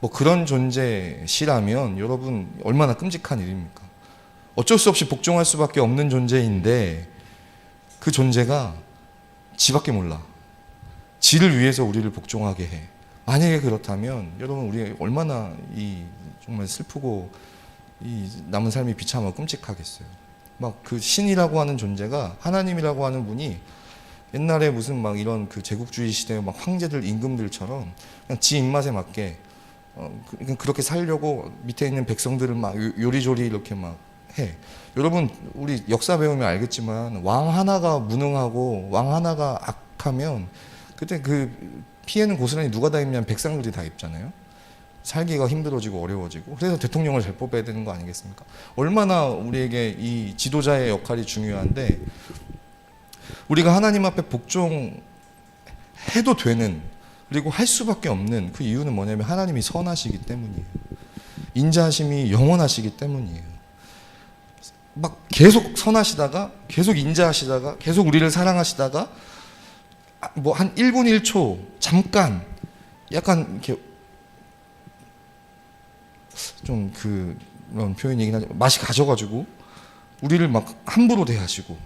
뭐 그런 존재시라면 여러분 얼마나 끔찍한 일입니까? 어쩔 수 없이 복종할 수밖에 없는 존재인데 그 존재가 지밖에 몰라. 지를 위해서 우리를 복종하게 해. 만약에 그렇다면 여러분 우리 얼마나 정말 슬프고 남은 삶이 비참하고 끔찍하겠어요. 막 그 신이라고 하는 존재가, 하나님이라고 하는 분이 옛날에 무슨 막 이런 그 제국주의 시대에 막 황제들 임금들처럼 그냥 지 입맛에 맞게 그렇게 살려고 밑에 있는 백성들을 막 요리조리 이렇게 막 해. 여러분 우리 역사 배우면 알겠지만 왕 하나가 무능하고 왕 하나가 악하면 그때 그 피해는 고스란히 누가 다 입냐면 백성들이 다 입잖아요. 살기가 힘들어지고 어려워지고. 그래서 대통령을 잘 뽑아야 되는 거 아니겠습니까? 얼마나 우리에게 이 지도자의 역할이 중요한데, 우리가 하나님 앞에 복종해도 되는, 그리고 할 수밖에 없는 그 이유는 뭐냐면 하나님이 선하시기 때문이에요. 인자하심이 영원하시기 때문이에요. 막 계속 선하시다가 계속 인자하시다가 계속 우리를 사랑하시다가 뭐 한 1분 1초 잠깐 약간 이렇게 좀 그런 표현이긴 하지만 맛이 가져가지고 우리를 막 함부로 대하시고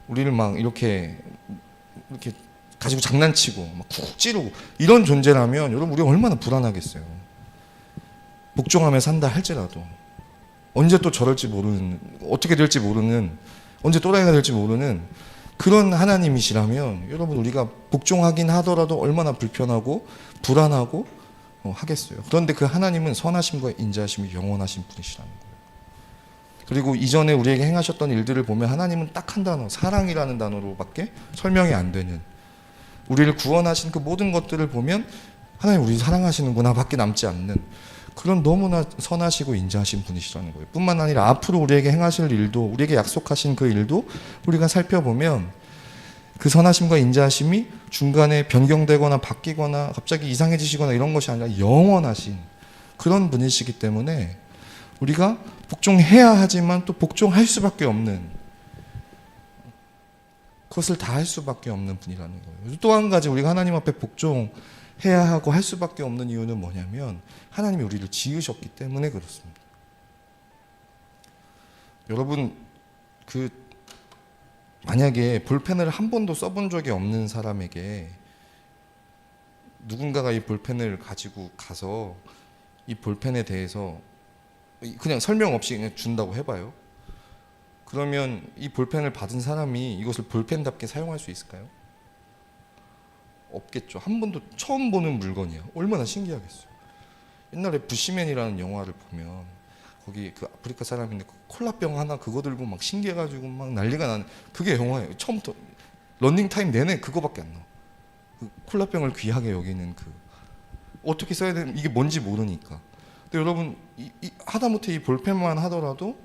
우리를 막 이렇게 가지고 장난치고 막 쿡 찌르고 이런 존재라면 여러분 우리 얼마나 불안하겠어요. 복종하며 산다 할지라도 언제 또 저럴지 모르는, 어떻게 될지 모르는, 언제 또라이가 될지 모르는 그런 하나님이시라면 여러분 우리가 복종하긴 하더라도 얼마나 불편하고 불안하고 하겠어요. 그런데 그 하나님은 선하심과 인자하심이 영원하신 분이시라는 거예요. 그리고 이전에 우리에게 행하셨던 일들을 보면 하나님은 딱 한 단어, 사랑이라는 단어로밖에 설명이 안 되는, 우리를 구원하신 그 모든 것들을 보면 하나님 우리 사랑하시는구나 밖에 남지 않는 그런 너무나 선하시고 인자하신 분이시라는 거예요. 뿐만 아니라 앞으로 우리에게 행하실 일도, 우리에게 약속하신 그 일도 우리가 살펴보면 그 선하심과 인자하심이 중간에 변경되거나 바뀌거나 갑자기 이상해지시거나 이런 것이 아니라 영원하신 그런 분이시기 때문에 우리가 복종해야 하지만 또 복종할 수밖에 없는, 그것을 다 할 수밖에 없는 분이라는 거예요. 또 한 가지 우리가 하나님 앞에 복종해야 하고 할 수밖에 없는 이유는 뭐냐면 하나님이 우리를 지으셨기 때문에 그렇습니다. 여러분 만약에 볼펜을 한 번도 써본 적이 없는 사람에게 누군가가 이 볼펜을 가지고 가서 이 볼펜에 대해서 그냥 설명 없이 그냥 준다고 해봐요. 그러면 이 볼펜을 받은 사람이 이것을 볼펜답게 사용할 수 있을까요? 없겠죠. 한 번도 처음 보는 물건이야. 얼마나 신기하겠어요. 옛날에 부시맨이라는 영화를 보면 거기 그 아프리카 사람인데 그 콜라병 하나 그거 들고 막 신기해가지고 막 난리가 나는 그게 영화예요. 처음부터 런닝 타임 내내 그거밖에 안 나와. 그 콜라병을 귀하게 여기는 그 어떻게 써야 되는 이게 뭔지 모르니까. 근데 여러분 하다못해 이 볼펜만 하더라도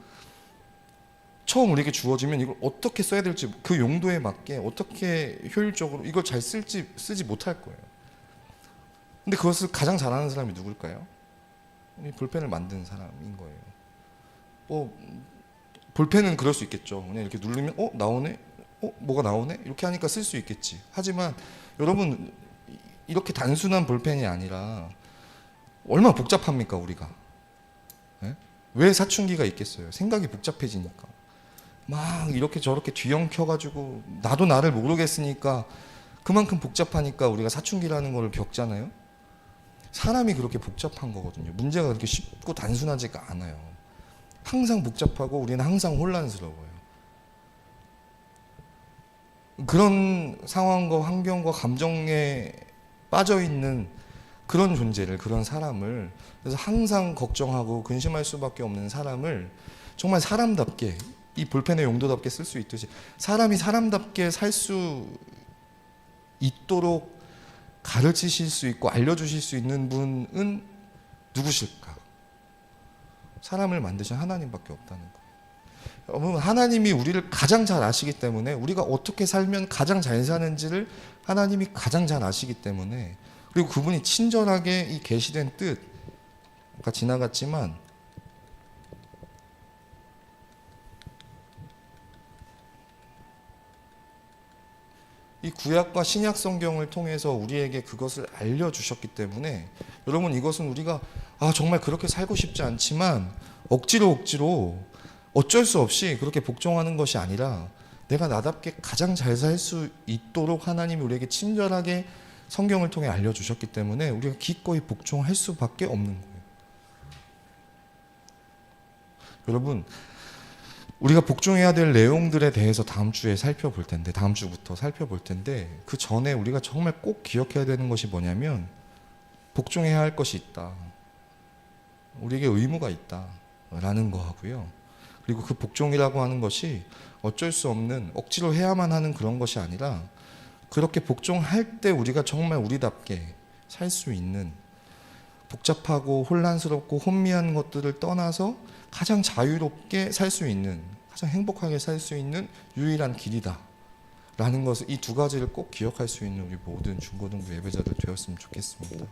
처음 우리에게 주어지면 이걸 어떻게 써야 될지 그 용도에 맞게 어떻게 효율적으로 이걸 잘 쓰지 못할 거예요. 근데 그것을 가장 잘하는 사람이 누굴까요? 이 볼펜을 만든 사람인 거예요. 뭐 볼펜은 그럴 수 있겠죠. 그냥 이렇게 누르면 나오네, 뭐가 나오네 이렇게 하니까 쓸 수 있겠지. 하지만 여러분 이렇게 단순한 볼펜이 아니라 얼마나 복잡합니까 우리가? 네? 왜 사춘기가 있겠어요? 생각이 복잡해지니까. 막 이렇게 저렇게 뒤엉켜가지고 나도 나를 모르겠으니까 그만큼 복잡하니까 우리가 사춘기라는 걸 겪잖아요. 사람이 그렇게 복잡한 거거든요. 문제가 그렇게 쉽고 단순하지가 않아요. 항상 복잡하고 우리는 항상 혼란스러워요. 그런 상황과 환경과 감정에 빠져 있는 그런 존재를, 그런 사람을, 그래서 항상 걱정하고 근심할 수밖에 없는 사람을 정말 사람답게 이 볼펜의 용도답게 쓸 수 있듯이 사람이 사람답게 살 수 있도록 가르치실 수 있고 알려주실 수 있는 분은 누구실까? 사람을 만드신 하나님밖에 없다는 거예요. 여러분 하나님이 우리를 가장 잘 아시기 때문에 우리가 어떻게 살면 가장 잘 사는지를 하나님이 가장 잘 아시기 때문에 그리고 그분이 친절하게 이 계시된 뜻 아까 지나갔지만 이 구약과 신약 성경을 통해서 우리에게 그것을 알려주셨기 때문에 여러분 이것은 우리가 정말 그렇게 살고 싶지 않지만 억지로 어쩔 수 없이 그렇게 복종하는 것이 아니라 내가 나답게 가장 잘 살 수 있도록 하나님이 우리에게 친절하게 성경을 통해 알려주셨기 때문에 우리가 기꺼이 복종할 수밖에 없는 거예요. 여러분 우리가 복종해야 될 내용들에 대해서 다음 주부터 살펴볼 텐데 그 전에 우리가 정말 꼭 기억해야 되는 것이 뭐냐면 복종해야 할 것이 있다. 우리에게 의무가 있다라는 거하고요. 그리고 그 복종이라고 하는 것이 어쩔 수 없는 억지로 해야만 하는 그런 것이 아니라 그렇게 복종할 때 우리가 정말 우리답게 살 수 있는 복잡하고 혼란스럽고 혼미한 것들을 떠나서 가장 자유롭게 살 수 있는 가장 행복하게 살 수 있는 유일한 길이다 라는 것을 이 두 가지를 꼭 기억할 수 있는 우리 모든 중고등부 예배자들 되었으면 좋겠습니다.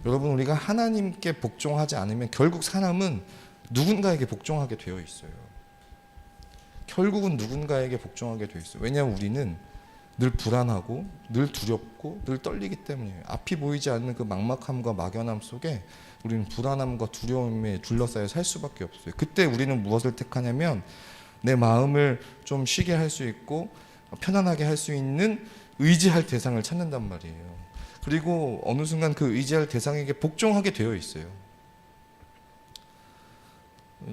여러분 우리가 하나님께 복종하지 않으면 결국 사람은 누군가에게 복종하게 되어 있어요. 결국은 누군가에게 복종하게 되어 있어요. 왜냐하면 우리는 늘 불안하고 늘 두렵고 늘 떨리기 때문이에요. 앞이 보이지 않는 그 막막함과 막연함 속에 우리는 불안함과 두려움에 둘러싸여 살 수밖에 없어요. 그때 우리는 무엇을 택하냐면 내 마음을 좀 쉬게 할 수 있고 편안하게 할 수 있는 의지할 대상을 찾는단 말이에요. 그리고 어느 순간 그 의지할 대상에게 복종하게 되어 있어요.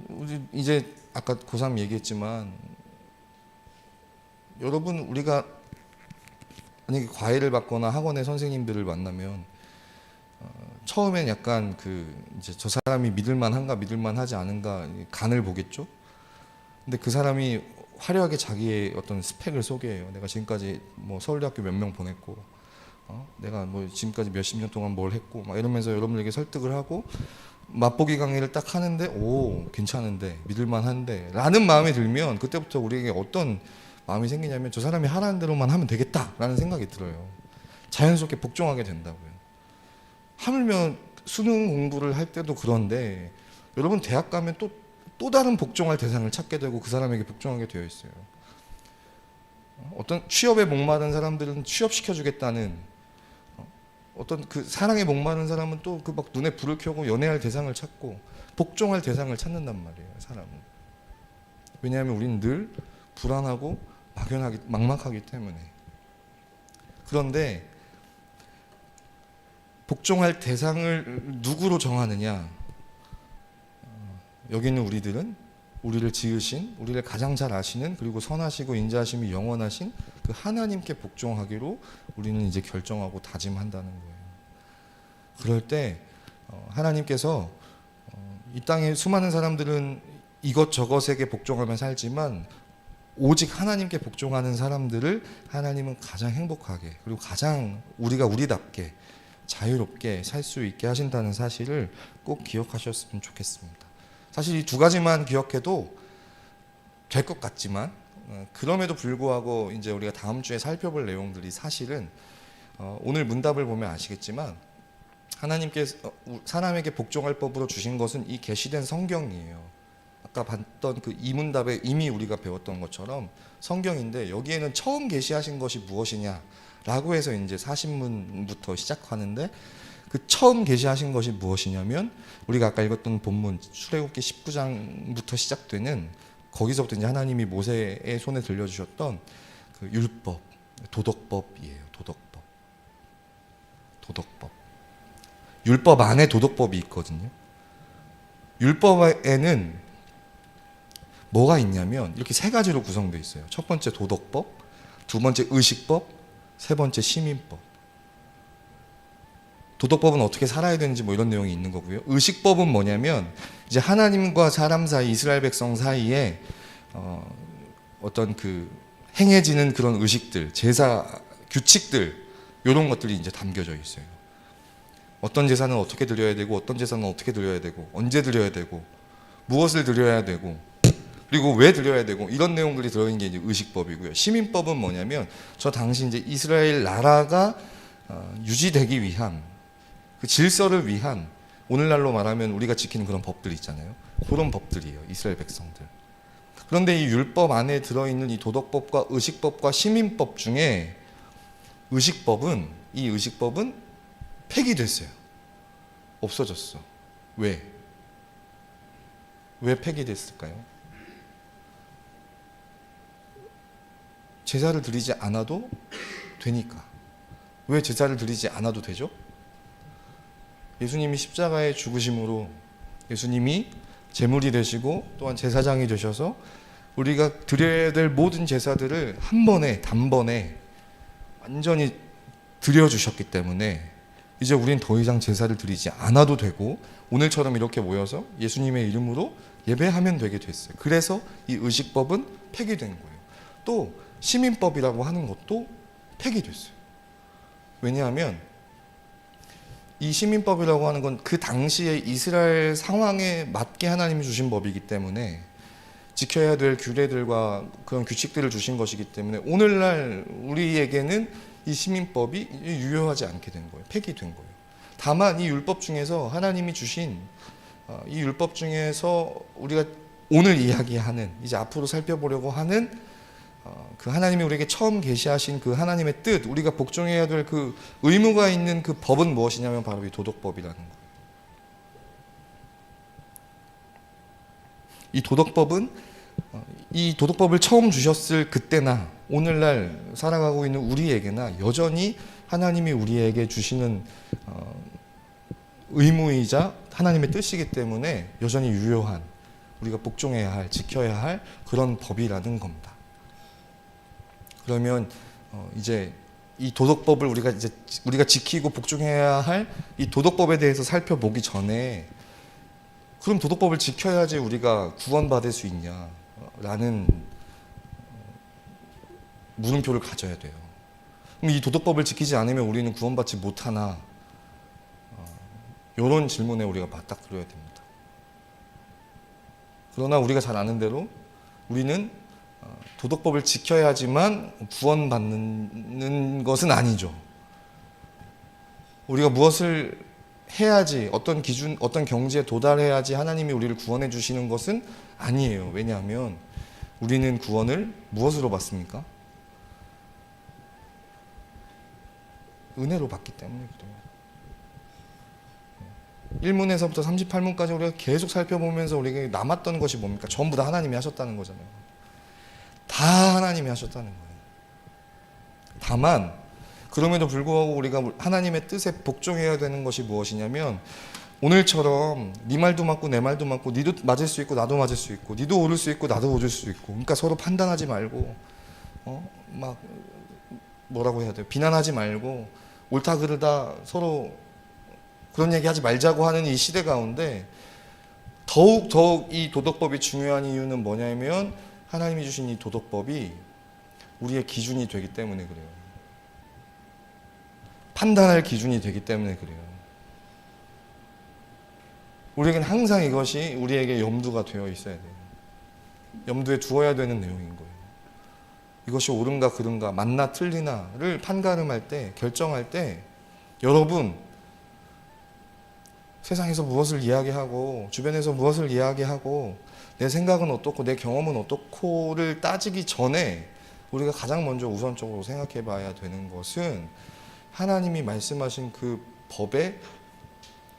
우리 이제 아까 고3 얘기했지만 여러분 우리가 만약에 과외를 받거나 학원의 선생님들을 만나면 처음엔 약간 이제 저 사람이 믿을만한가 믿을만하지 않은가 간을 보겠죠. 근데 그 사람이 화려하게 자기의 어떤 스펙을 소개해요. 내가 지금까지 뭐 서울대학교 몇 명 보냈고, 내가 뭐 지금까지 몇십 년 동안 뭘 했고, 막 이러면서 여러분에게 설득을 하고 맛보기 강의를 딱 하는데 오 괜찮은데 믿을만한데 라는 마음이 들면 그때부터 우리에게 어떤 마음이 생기냐면 저 사람이 하라는 대로만 하면 되겠다라는 생각이 들어요. 자연스럽게 복종하게 된다고요. 하물며 수능 공부를 할 때도 그런데 여러분 대학 가면 또 다른 복종할 대상을 찾게 되고 그 사람에게 복종하게 되어 있어요. 어떤 취업에 목마른 사람들은 취업시켜주겠다는 어떤 그 사랑에 목마른 사람은 또 그 막 눈에 불을 켜고 연애할 대상을 찾고 복종할 대상을 찾는단 말이에요. 사람은. 왜냐하면 우리는 늘 불안하고 막막하기 때문에. 그런데 복종할 대상을 누구로 정하느냐? 여기 있는 우리들은 우리를 지으신, 우리를 가장 잘 아시는 그리고 선하시고 인자하심이 영원하신 그 하나님께 복종하기로 우리는 이제 결정하고 다짐한다는 거예요. 그럴 때 하나님께서 이 땅에 수많은 사람들은 이것저것에게 복종하며 살지만 오직 하나님께 복종하는 사람들을 하나님은 가장 행복하게 그리고 가장 우리가 우리답게 자유롭게 살 수 있게 하신다는 사실을 꼭 기억하셨으면 좋겠습니다. 사실 이 두 가지만 기억해도 될 것 같지만 그럼에도 불구하고 이제 우리가 다음 주에 살펴볼 내용들이 사실은 오늘 문답을 보면 아시겠지만 하나님께서 사람에게 복종할 법으로 주신 것은 이 계시된 성경이에요. 아까 봤던 그 이문답에 이미 우리가 배웠던 것처럼 성경인데 여기에는 처음 계시하신 것이 무엇이냐라고 해서 이제 40문부터 시작하는데 그 처음 계시하신 것이 무엇이냐면 우리가 아까 읽었던 본문 출애굽기 19장부터 시작되는 거기서부터 이제 하나님이 모세의 손에 들려주셨던 그 율법, 도덕법이에요. 도덕법. 율법 안에 도덕법이 있거든요. 율법에는 뭐가 있냐면 이렇게 세 가지로 구성되어 있어요. 첫 번째 도덕법, 두 번째 의식법, 세 번째 시민법. 도덕법은 어떻게 살아야 되는지 뭐 이런 내용이 있는 거고요. 의식법은 뭐냐면 이제 하나님과 사람 사이, 이스라엘 백성 사이에 어떤 그 행해지는 그런 의식들, 제사 규칙들 이런 것들이 이제 담겨져 있어요. 어떤 제사는 어떻게 드려야 되고 어떤 제사는 어떻게 드려야 되고 언제 드려야 되고 무엇을 드려야 되고 그리고 왜 드려야 되고 이런 내용들이 들어있는 게 이제 의식법이고요. 시민법은 뭐냐면 저 당시 이제 이스라엘 나라가 유지되기 위한 그 질서를 위한 오늘날로 말하면 우리가 지키는 그런 법들이 있잖아요. 그런 법들이에요. 이스라엘 백성들. 그런데 이 율법 안에 들어있는 이 도덕법과 의식법과 시민법 중에 이 의식법은 폐기됐어요. 없어졌어. 왜 폐기됐을까요? 제사를 드리지 않아도 되니까. 왜 제사를 드리지 않아도 되죠? 예수님이 십자가에 죽으심으로 예수님이 제물이 되시고 또한 제사장이 되셔서 우리가 드려야 될 모든 제사들을 한 번에 단번에 완전히 드려주셨기 때문에 이제 우린 더 이상 제사를 드리지 않아도 되고 오늘처럼 이렇게 모여서 예수님의 이름으로 예배하면 되게 됐어요. 그래서 이 의식법은 폐기된 거예요. 또 시민법이라고 하는 것도 폐기됐어요. 왜냐하면 이 시민법이라고 하는 건 그 당시에 이스라엘 상황에 맞게 하나님이 주신 법이기 때문에 지켜야 될 규례들과 그런 규칙들을 주신 것이기 때문에 오늘날 우리에게는 이 시민법이 유효하지 않게 된 거예요. 폐기된 거예요. 다만 이 율법 중에서 하나님이 주신 이 율법 중에서 우리가 오늘 이야기하는 이제 앞으로 살펴보려고 하는 그 하나님이 우리에게 처음 계시하신 그 하나님의 뜻, 우리가 복종해야 될 그 의무가 있는 그 법은 무엇이냐면 바로 이 도덕법이라는 거예요. 이 도덕법을 처음 주셨을 그때나 오늘날 살아가고 있는 우리에게나 여전히 하나님이 우리에게 주시는 의무이자 하나님의 뜻이기 때문에 여전히 유효한 우리가 복종해야 할, 지켜야 할 그런 법이라는 겁니다. 그러면 이제 이 도덕법을 우리가 지키고 복종해야 할 이 도덕법에 대해서 살펴보기 전에 그럼 도덕법을 지켜야지 우리가 구원받을 수 있냐라는 물음표를 가져야 돼요. 그럼 이 도덕법을 지키지 않으면 우리는 구원받지 못하나? 이런 질문에 우리가 맞닥뜨려야 됩니다. 그러나 우리가 잘 아는 대로 우리는 도덕법을 지켜야지만 구원받는 것은 아니죠. 우리가 무엇을 해야지, 어떤 기준, 어떤 경지에 도달해야지 하나님이 우리를 구원해 주시는 것은 아니에요. 왜냐하면 우리는 구원을 무엇으로 받습니까? 은혜로 받기 때문에 그래요. 1문에서부터 38문까지 우리가 계속 살펴보면서 우리에게 남았던 것이 뭡니까? 전부 다 하나님이 하셨다는 거잖아요. 다 하나님이 하셨다는 거예요. 다만 그럼에도 불구하고 우리가 하나님의 뜻에 복종해야 되는 것이 무엇이냐면 오늘처럼 네 말도 맞고 내 말도 맞고 니도 맞을 수 있고 나도 맞을 수 있고 니도 오를 수 있고 나도 오를 수 있고 그러니까 서로 판단하지 말고 막 뭐라고 해야 돼요? 비난하지 말고 옳다 그르다 서로 그런 얘기 하지 말자고 하는 이 시대 가운데 더욱 이 도덕법이 중요한 이유는 뭐냐면 하나님이 주신 이 도덕법이 우리의 기준이 되기 때문에 그래요. 판단할 기준이 되기 때문에 그래요. 우리에게는 항상 이것이 우리에게 염두가 되어 있어야 돼요. 염두에 두어야 되는 내용인 거예요. 이것이 옳은가 그른가, 맞나 틀리나를 판가름할 때, 결정할 때 여러분 세상에서 무엇을 이야기하고 주변에서 무엇을 이야기하고 내 생각은 어떻고 내 경험은 어떻고를 따지기 전에 우리가 가장 먼저 우선적으로 생각해 봐야 되는 것은 하나님이 말씀하신 그 법에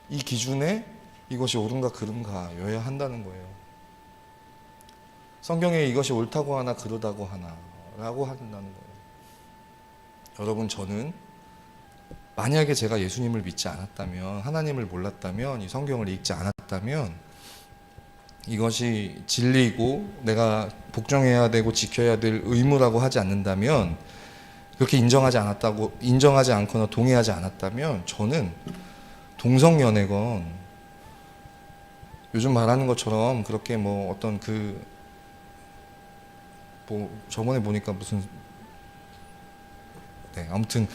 이 기준에 이것이 옳은가 그른가여야 한다는 거예요. 성경에 이것이 옳다고 하나 그르다고 하나 라고 한다는 거예요. 여러분 저는 만약에 제가 예수님을 믿지 않았다면 하나님을 몰랐다면 이 성경을 읽지 않았다면 이것이 진리이고 내가 복종해야 되고 지켜야 될 의무라고 하지 않는다면 그렇게 인정하지 않거나 동의하지 않았다면 저는 동성연애건 요즘 말하는 것처럼 그렇게 뭐 어떤 뭐 저번에 보니까 무슨 아무튼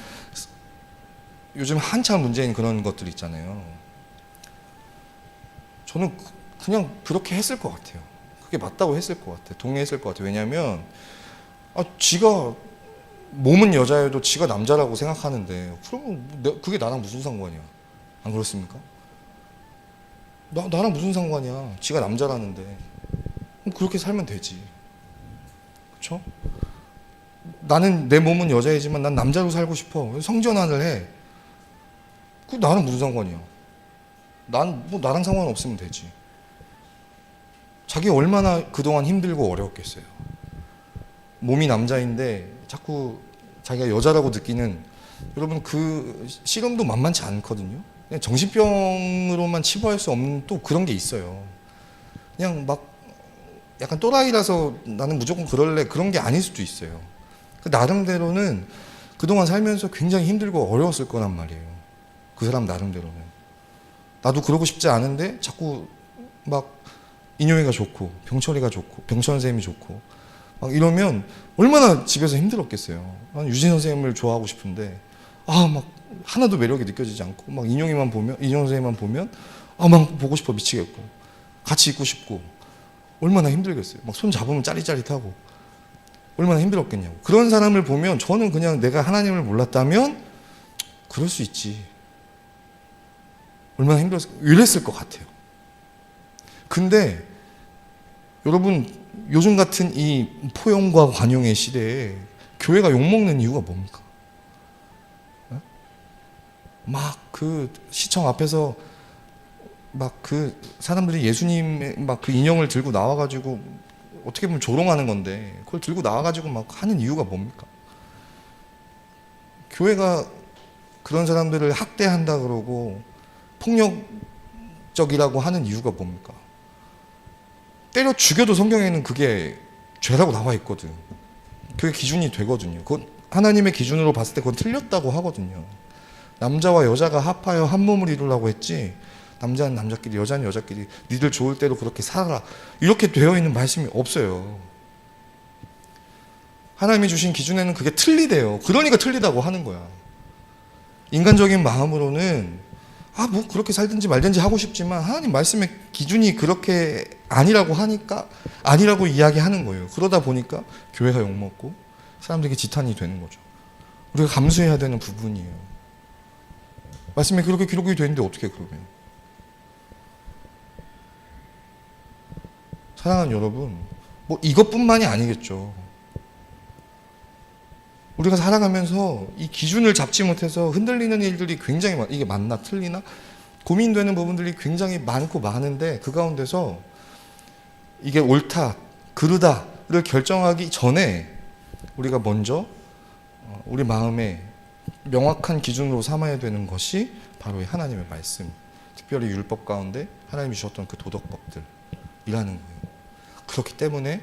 요즘 한참 문제인 그런 것들 있잖아요. 저는 그냥 그렇게 했을 것 같아요. 그게 맞다고 했을 것 같아요. 동의했을 것 같아요. 왜냐하면 지가 몸은 여자여도 지가 남자라고 생각하는데 그러면 그게 나랑 무슨 상관이야? 안 그렇습니까? 나랑 무슨 상관이야? 지가 남자라는데 그럼 그렇게 살면 되지. 그렇죠? 나는 내 몸은 여자이지만 난 남자로 살고 싶어. 성전환을 해. 그 나는 무슨 상관이야? 나랑 상관없으면 되지. 자기가 얼마나 그동안 힘들고 어려웠겠어요. 몸이 남자인데 자꾸 자기가 여자라고 느끼는 여러분 그 시름도 만만치 않거든요. 그냥 정신병으로만 치부할 수 없는 또 그런 게 있어요. 그냥 막 약간 또라이라서 나는 무조건 그럴래 그런 게 아닐 수도 있어요. 나름대로는 그동안 살면서 굉장히 힘들고 어려웠을 거란 말이에요. 그 사람 나름대로는. 나도 그러고 싶지 않은데 자꾸 막 인효이가 좋고 병철이가 좋고 병철 선생님이 좋고 막 이러면 얼마나 집에서 힘들었겠어요. 난 유진 선생님을 좋아하고 싶은데 막 하나도 매력이 느껴지지 않고 막 인효 선생님만 보면 막 보고 싶어 미치겠고 같이 있고 싶고 얼마나 힘들겠어요. 막 손 잡으면 짜릿짜릿하고 얼마나 힘들었겠냐고. 그런 사람을 보면 저는 그냥 내가 하나님을 몰랐다면 그럴 수 있지. 얼마나 이랬을 것 같아요. 근데 여러분 요즘 같은 이 포용과 관용의 시대에 교회가 욕먹는 이유가 뭡니까? 막 그 시청 앞에서 막 그 사람들이 예수님의 막 그 인형을 들고 나와가지고 어떻게 보면 조롱하는 건데 그걸 들고 나와가지고 막 하는 이유가 뭡니까? 교회가 그런 사람들을 학대한다 그러고 폭력적이라고 하는 이유가 뭡니까? 때려 죽여도 성경에는 그게 죄라고 나와 있거든. 그게 기준이 되거든요. 그건 하나님의 기준으로 봤을 때 그건 틀렸다고 하거든요. 남자와 여자가 합하여 한 몸을 이루려고 했지 남자는 남자끼리 여자는 여자끼리 니들 좋을 대로 그렇게 살아라 이렇게 되어 있는 말씀이 없어요. 하나님이 주신 기준에는 그게 틀리대요. 그러니까 틀리다고 하는 거야. 인간적인 마음으로는 뭐 그렇게 살든지 말든지 하고 싶지만 하나님 말씀의 기준이 그렇게 아니라고 하니까 아니라고 이야기하는 거예요. 그러다 보니까 교회가 욕먹고 사람들에게 지탄이 되는 거죠. 우리가 감수해야 되는 부분이에요. 말씀에 그렇게 기록이 되는데 어떻게 그러면? 사랑하는 여러분, 뭐 이것뿐만이 아니겠죠. 우리가 살아가면서 이 기준을 잡지 못해서 흔들리는 일들이 굉장히 이게 맞나 틀리나 고민되는 부분들이 굉장히 많고 많은데 그 가운데서 이게 옳다 그르다를 결정하기 전에 우리가 먼저 우리 마음에 명확한 기준으로 삼아야 되는 것이 바로 이 하나님의 말씀, 특별히 율법 가운데 하나님이 주셨던 그 도덕법들이라는 거예요. 그렇기 때문에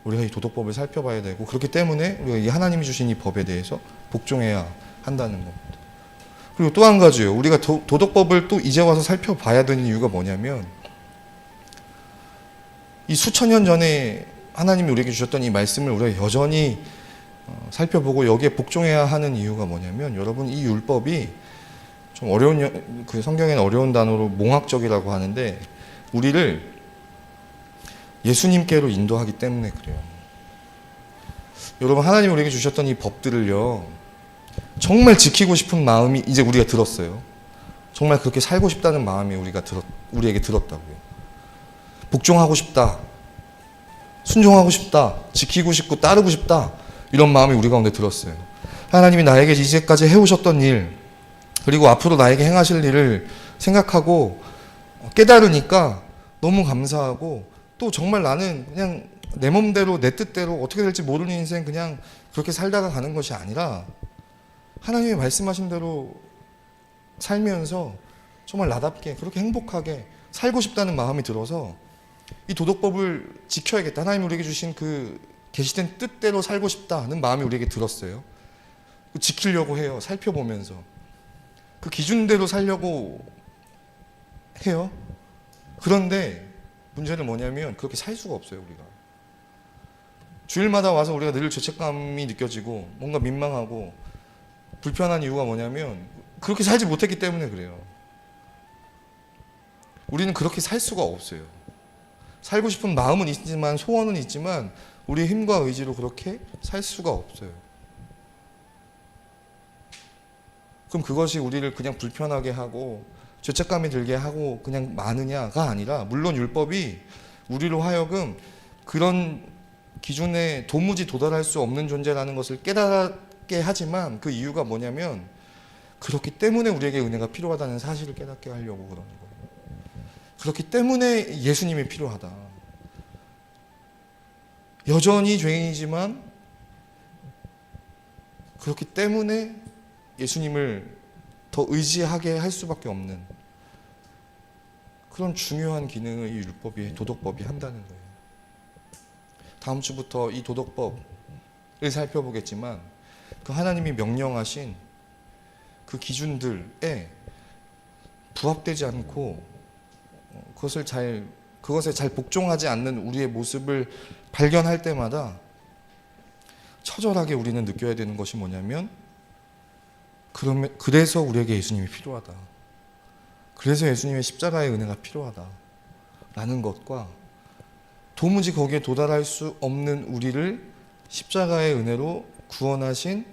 우리가 이 도덕법을 살펴봐야 되고 그렇기 때문에 우리가 이 하나님이 주신 이 법에 대해서 복종해야 한다는 겁니다. 그리고 또 한 가지요. 우리가 도덕법을 또 이제 와서 살펴봐야 되는 이유가 뭐냐면 이 수천 년 전에 하나님이 우리에게 주셨던 이 말씀을 우리가 여전히 살펴보고 여기에 복종해야 하는 이유가 뭐냐면 여러분 이 율법이 좀 어려운 그 성경에는 어려운 단어로 몽학적이라고 하는데 우리를 예수님께로 인도하기 때문에 그래요. 여러분 하나님이 우리에게 주셨던 이 법들을요 정말 지키고 싶은 마음이 이제 우리가 들었어요. 정말 그렇게 살고 싶다는 마음이 우리에게 들었다고요. 복종하고 싶다, 순종하고 싶다, 지키고 싶고 따르고 싶다 이런 마음이 우리 가운데 들었어요. 하나님이 나에게 이제까지 해오셨던 일 그리고 앞으로 나에게 행하실 일을 생각하고 깨달으니까 너무 감사하고 또 정말 나는 그냥 내 몸대로 내 뜻대로 어떻게 될지 모르는 인생 그냥 그렇게 살다가 가는 것이 아니라 하나님이 말씀하신 대로 살면서 정말 나답게 그렇게 행복하게 살고 싶다는 마음이 들어서 이 도덕법을 지켜야겠다. 하나님이 우리에게 주신 그 계시된 뜻대로 살고 싶다는 마음이 우리에게 들었어요. 지키려고 해요. 살펴보면서 그 기준대로 살려고 해요. 그런데 문제는 뭐냐면 그렇게 살 수가 없어요. 우리가 주일마다 와서 우리가 늘 죄책감이 느껴지고 뭔가 민망하고 불편한 이유가 뭐냐면 그렇게 살지 못했기 때문에 그래요. 우리는 그렇게 살 수가 없어요. 살고 싶은 마음은 있지만 소원은 있지만 우리의 힘과 의지로 그렇게 살 수가 없어요. 그럼 그것이 우리를 그냥 불편하게 하고 죄책감이 들게 하고 그냥 마느냐가 아니라 물론 율법이 우리로 하여금 그런 기준에 도무지 도달할 수 없는 존재라는 것을 깨닫게 하지만 그 이유가 뭐냐면 그렇기 때문에 우리에게 은혜가 필요하다는 사실을 깨닫게 하려고 그러는 거예요. 그렇기 때문에 예수님이 필요하다. 여전히 죄인이지만 그렇기 때문에 예수님을 더 의지하게 할 수밖에 없는 그런 중요한 기능을 이 율법이 도덕법이 한다는 거예요. 다음 주부터 이 도덕법을 살펴보겠지만 그 하나님이 명령하신 그 기준들에 부합되지 않고 그것에 잘 복종하지 않는 우리의 모습을 발견할 때마다 처절하게 우리는 느껴야 되는 것이 뭐냐면 그래서 우리에게 예수님이 필요하다. 그래서 예수님의 십자가의 은혜가 필요하다. 라는 것과 도무지 거기에 도달할 수 없는 우리를 십자가의 은혜로 구원하신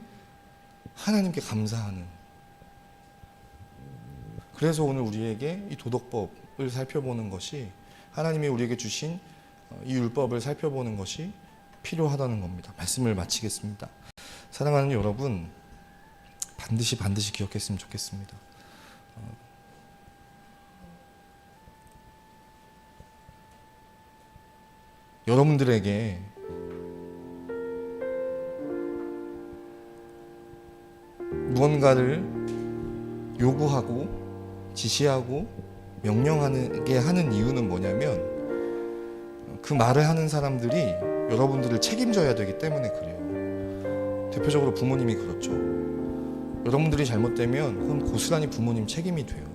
하나님께 감사하는. 그래서 오늘 우리에게 이 도덕법을 살펴보는 것이 하나님이 우리에게 주신 이 율법을 살펴보는 것이 필요하다는 겁니다. 말씀을 마치겠습니다. 사랑하는 여러분, 반드시 기억했으면 좋겠습니다. 여러분들에게 무언가를 요구하고 지시하고 명령하게 하는 이유는 뭐냐면 그 말을 하는 사람들이 여러분들을 책임져야 되기 때문에 그래요. 대표적으로 부모님이 그렇죠. 여러분들이 잘못되면 그건 고스란히 부모님 책임이 돼요.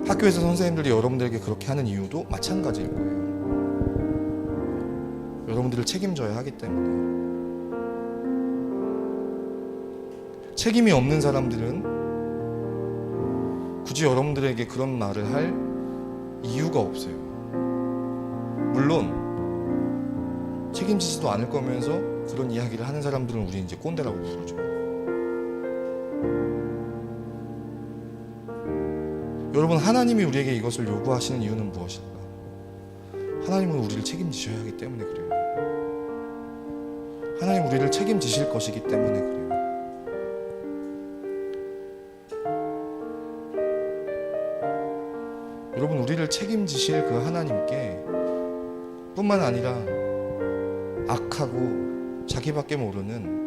학교에서 선생님들이 여러분들에게 그렇게 하는 이유도 마찬가지일 거예요. 여러분들을 책임져야 하기 때문에. 책임이 없는 사람들은 굳이 여러분들에게 그런 말을 할 이유가 없어요. 물론 책임지지도 않을 거면서 그런 이야기를 하는 사람들은 우리 이제 꼰대라고 부르죠. 여러분, 하나님이 우리에게 이것을 요구하시는 이유는 무엇일까? 하나님은 우리를 책임지셔야 하기 때문에 그래요. 하나님 우리를 책임지실 것이기 때문에 그래요. 여러분, 우리를 책임지실 그 하나님께 뿐만 아니라 악하고 자기밖에 모르는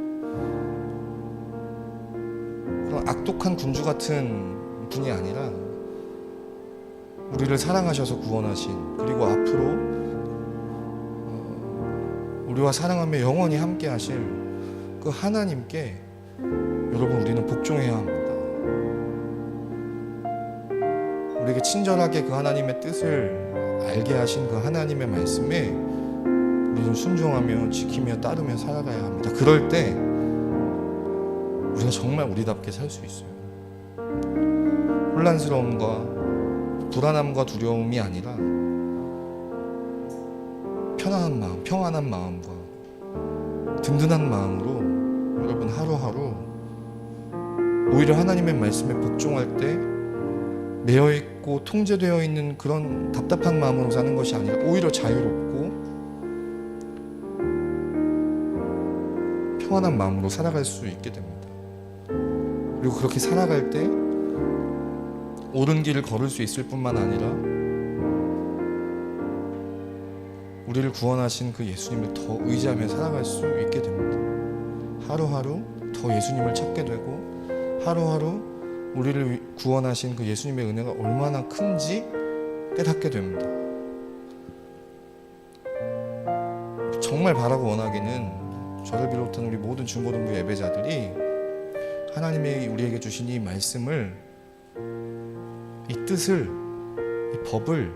그런 악독한 군주 같은 분이 아니라 우리를 사랑하셔서 구원하신, 그리고 앞으로 우리와 사랑하며 영원히 함께 하실 그 하나님께 여러분, 우리는 복종해야 합니다. 우리에게 친절하게 그 하나님의 뜻을 알게 하신 그 하나님의 말씀에 우리는 순종하며 지키며 따르며 살아가야 합니다. 그럴 때 우리가 정말 우리답게 살 수 있어요. 혼란스러움과 불안함과 두려움이 아니라 편안한 마음, 평안한 마음과 든든한 마음으로 여러분 하루하루 오히려 하나님의 말씀에 복종할 때 매여있고 통제되어 있는 그런 답답한 마음으로 사는 것이 아니라 오히려 자유롭고 평안한 마음으로 살아갈 수 있게 됩니다. 그리고 그렇게 살아갈 때 옳은 길을 걸을 수 있을 뿐만 아니라 우리를 구원하신 그 예수님을 더 의지하며 살아갈 수 있게 됩니다. 하루하루 더 예수님을 찾게 되고 하루하루 우리를 구원하신 그 예수님의 은혜가 얼마나 큰지 깨닫게 됩니다. 정말 바라고 원하기는 저를 비롯한 우리 모든 중고등부 예배자들이 하나님이 우리에게 주신 이 말씀을, 이 뜻을, 이 법을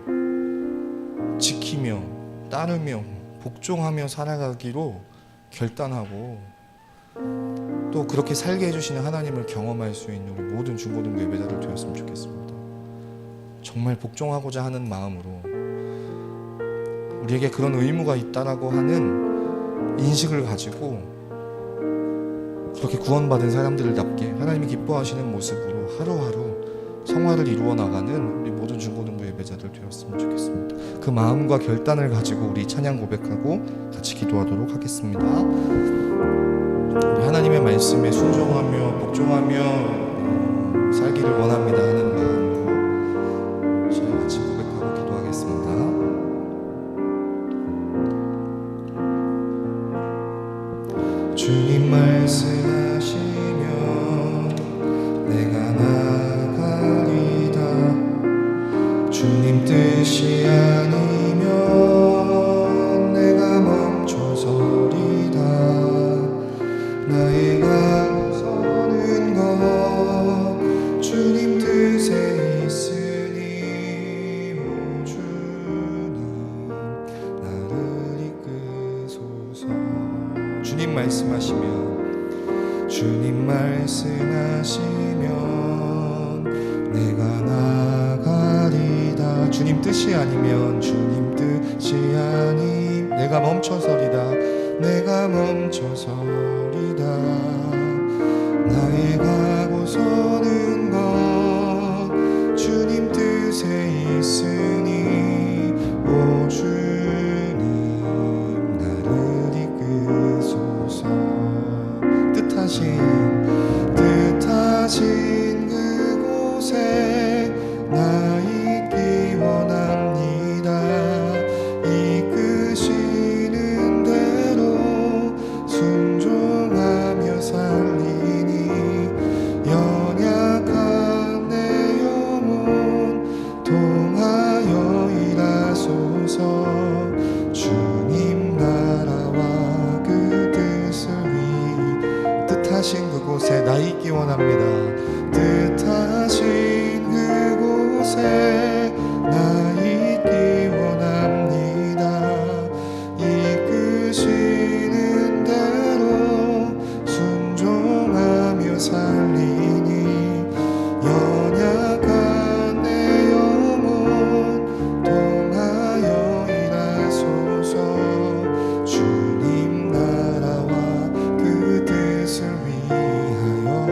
지키며 따르며 복종하며 살아가기로 결단하고 또 그렇게 살게 해주시는 하나님을 경험할 수 있는 우리 모든 중고등부 예배자들 되었으면 좋겠습니다. 정말 복종하고자 하는 마음으로 우리에게 그런 의무가 있다라고 하는 인식을 가지고 그렇게 구원받은 사람들답게 하나님이 기뻐하시는 모습으로 하루하루 성화를 이루어 나가는 우리 모든 중고등부 예배자들 되었으면 좋겠습니다. 그 마음과 결단을 가지고 우리 찬양 고백하고 같이 기도하도록 하겠습니다. 우리 하나님의 말씀에 순종하며 복종하며 살기를 원합니다 하는 마음으로 저희 같이 고백하고 기도하겠습니다. 주님 말씀하시면 내가 나가리다. 주님 뜻이 아니면 내가 멈춰서리다. 나의 가서는 것 주님 뜻에 있으니 오 주님 나를 이끄소서. 주님 말씀하시면 주님 말씀하시면 내가 나가리다. 주님 뜻이 아니면 주님 뜻이 아님 내가 멈춰서리다. 내가 멈춰서리다. 나의 가고서는 것 주님 뜻에 있으니 오 주님 나를 이끄소서. 뜻하신 그곳에 나 있기 원합니다. 이끄시는 대로 순종하며 살리니 연약한 내 영혼 통하여 일하소서. 주님 나라와 그 뜻을 위히 뜻하신 그곳에 나 있기 원합니다. 뜻하신 그곳에 나 있기 원합니다. 이끄시는 대로 순종하며 살리니 연약한 내 영혼 통하여 일하소서. 주님 나라와 그 뜻을 위하여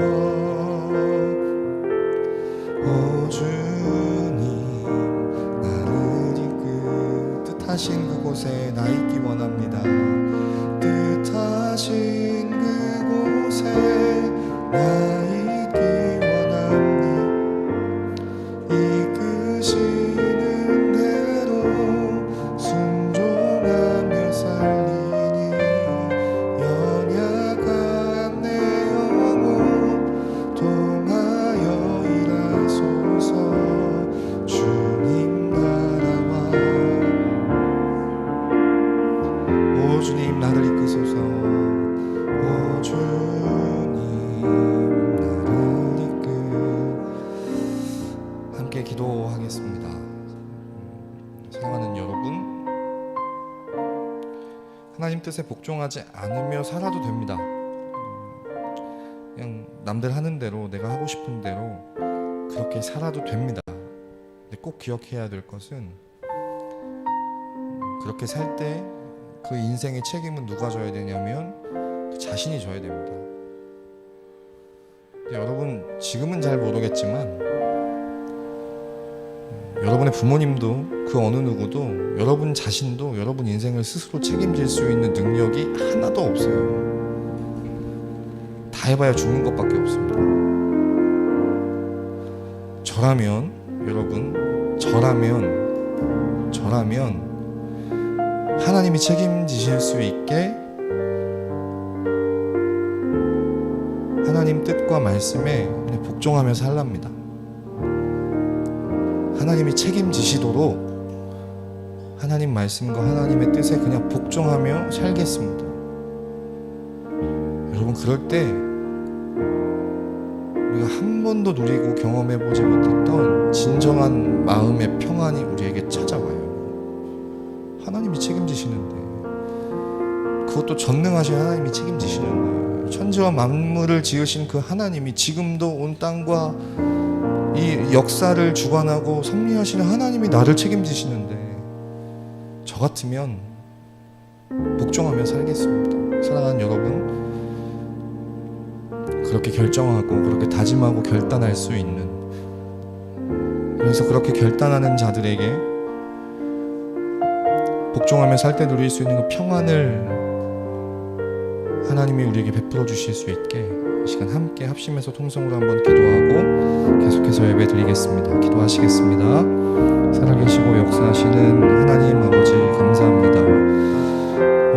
오 주님 나를 뜻하신 그곳에 나 있기 원합니다. 뜻하신 그곳에 나 있기 원합니다. 이끄시는 대로 순종하며 살리니 연약한 내 영혼 통하여 일하소서. 주님 나라와 오 주님 나를 이끄소서. 기도하겠습니다. 사랑하는 여러분, 하나님 뜻에 복종하지 않으며 살아도 됩니다. 그냥 남들 하는 대로, 내가 하고 싶은 대로 그렇게 살아도 됩니다. 근데 꼭 기억해야 될 것은 그렇게 살 때 그 인생의 책임은 누가 져야 되냐면 그 자신이 져야 됩니다. 여러분, 지금은 잘 모르겠지만 여러분의 부모님도 그 어느 누구도 여러분 자신도 여러분 인생을 스스로 책임질 수 있는 능력이 하나도 없어요. 다 해봐야 죽는 것밖에 없습니다. 저라면 여러분, 저라면 하나님이 책임지실 수 있게 하나님 뜻과 말씀에 그냥 복종하며 살랍니다. 하나님이 책임지시도록 하나님 말씀과 하나님의 뜻에 그냥 복종하며 살겠습니다. 여러분, 그럴 때 우리가 한 번도 누리고 경험해보지 못했던 진정한 마음의 평안이 우리에게 찾아와요. 하나님이 책임지시는데, 그것도 전능하신 하나님이 책임지시는 거예요. 천지와 만물을 지으신 그 하나님이 지금도 온 땅과 이 역사를 주관하고 섭리하시는 하나님이 나를 책임지시는데, 저 같으면 복종하며 살겠습니다. 사랑하는 여러분, 그렇게 결정하고 그렇게 다짐하고 결단할 수 있는, 그래서 그렇게 결단하는 자들에게 복종하며 살 때 누릴 수 있는 그 평안을 하나님이 우리에게 베풀어 주실 수 있게 이 시간 함께 합심해서 통성으로 한번 기도하고 계속해서 예배 드리겠습니다. 기도하시겠습니다. 살아계시고 역사하시는 하나님 아버지, 감사합니다.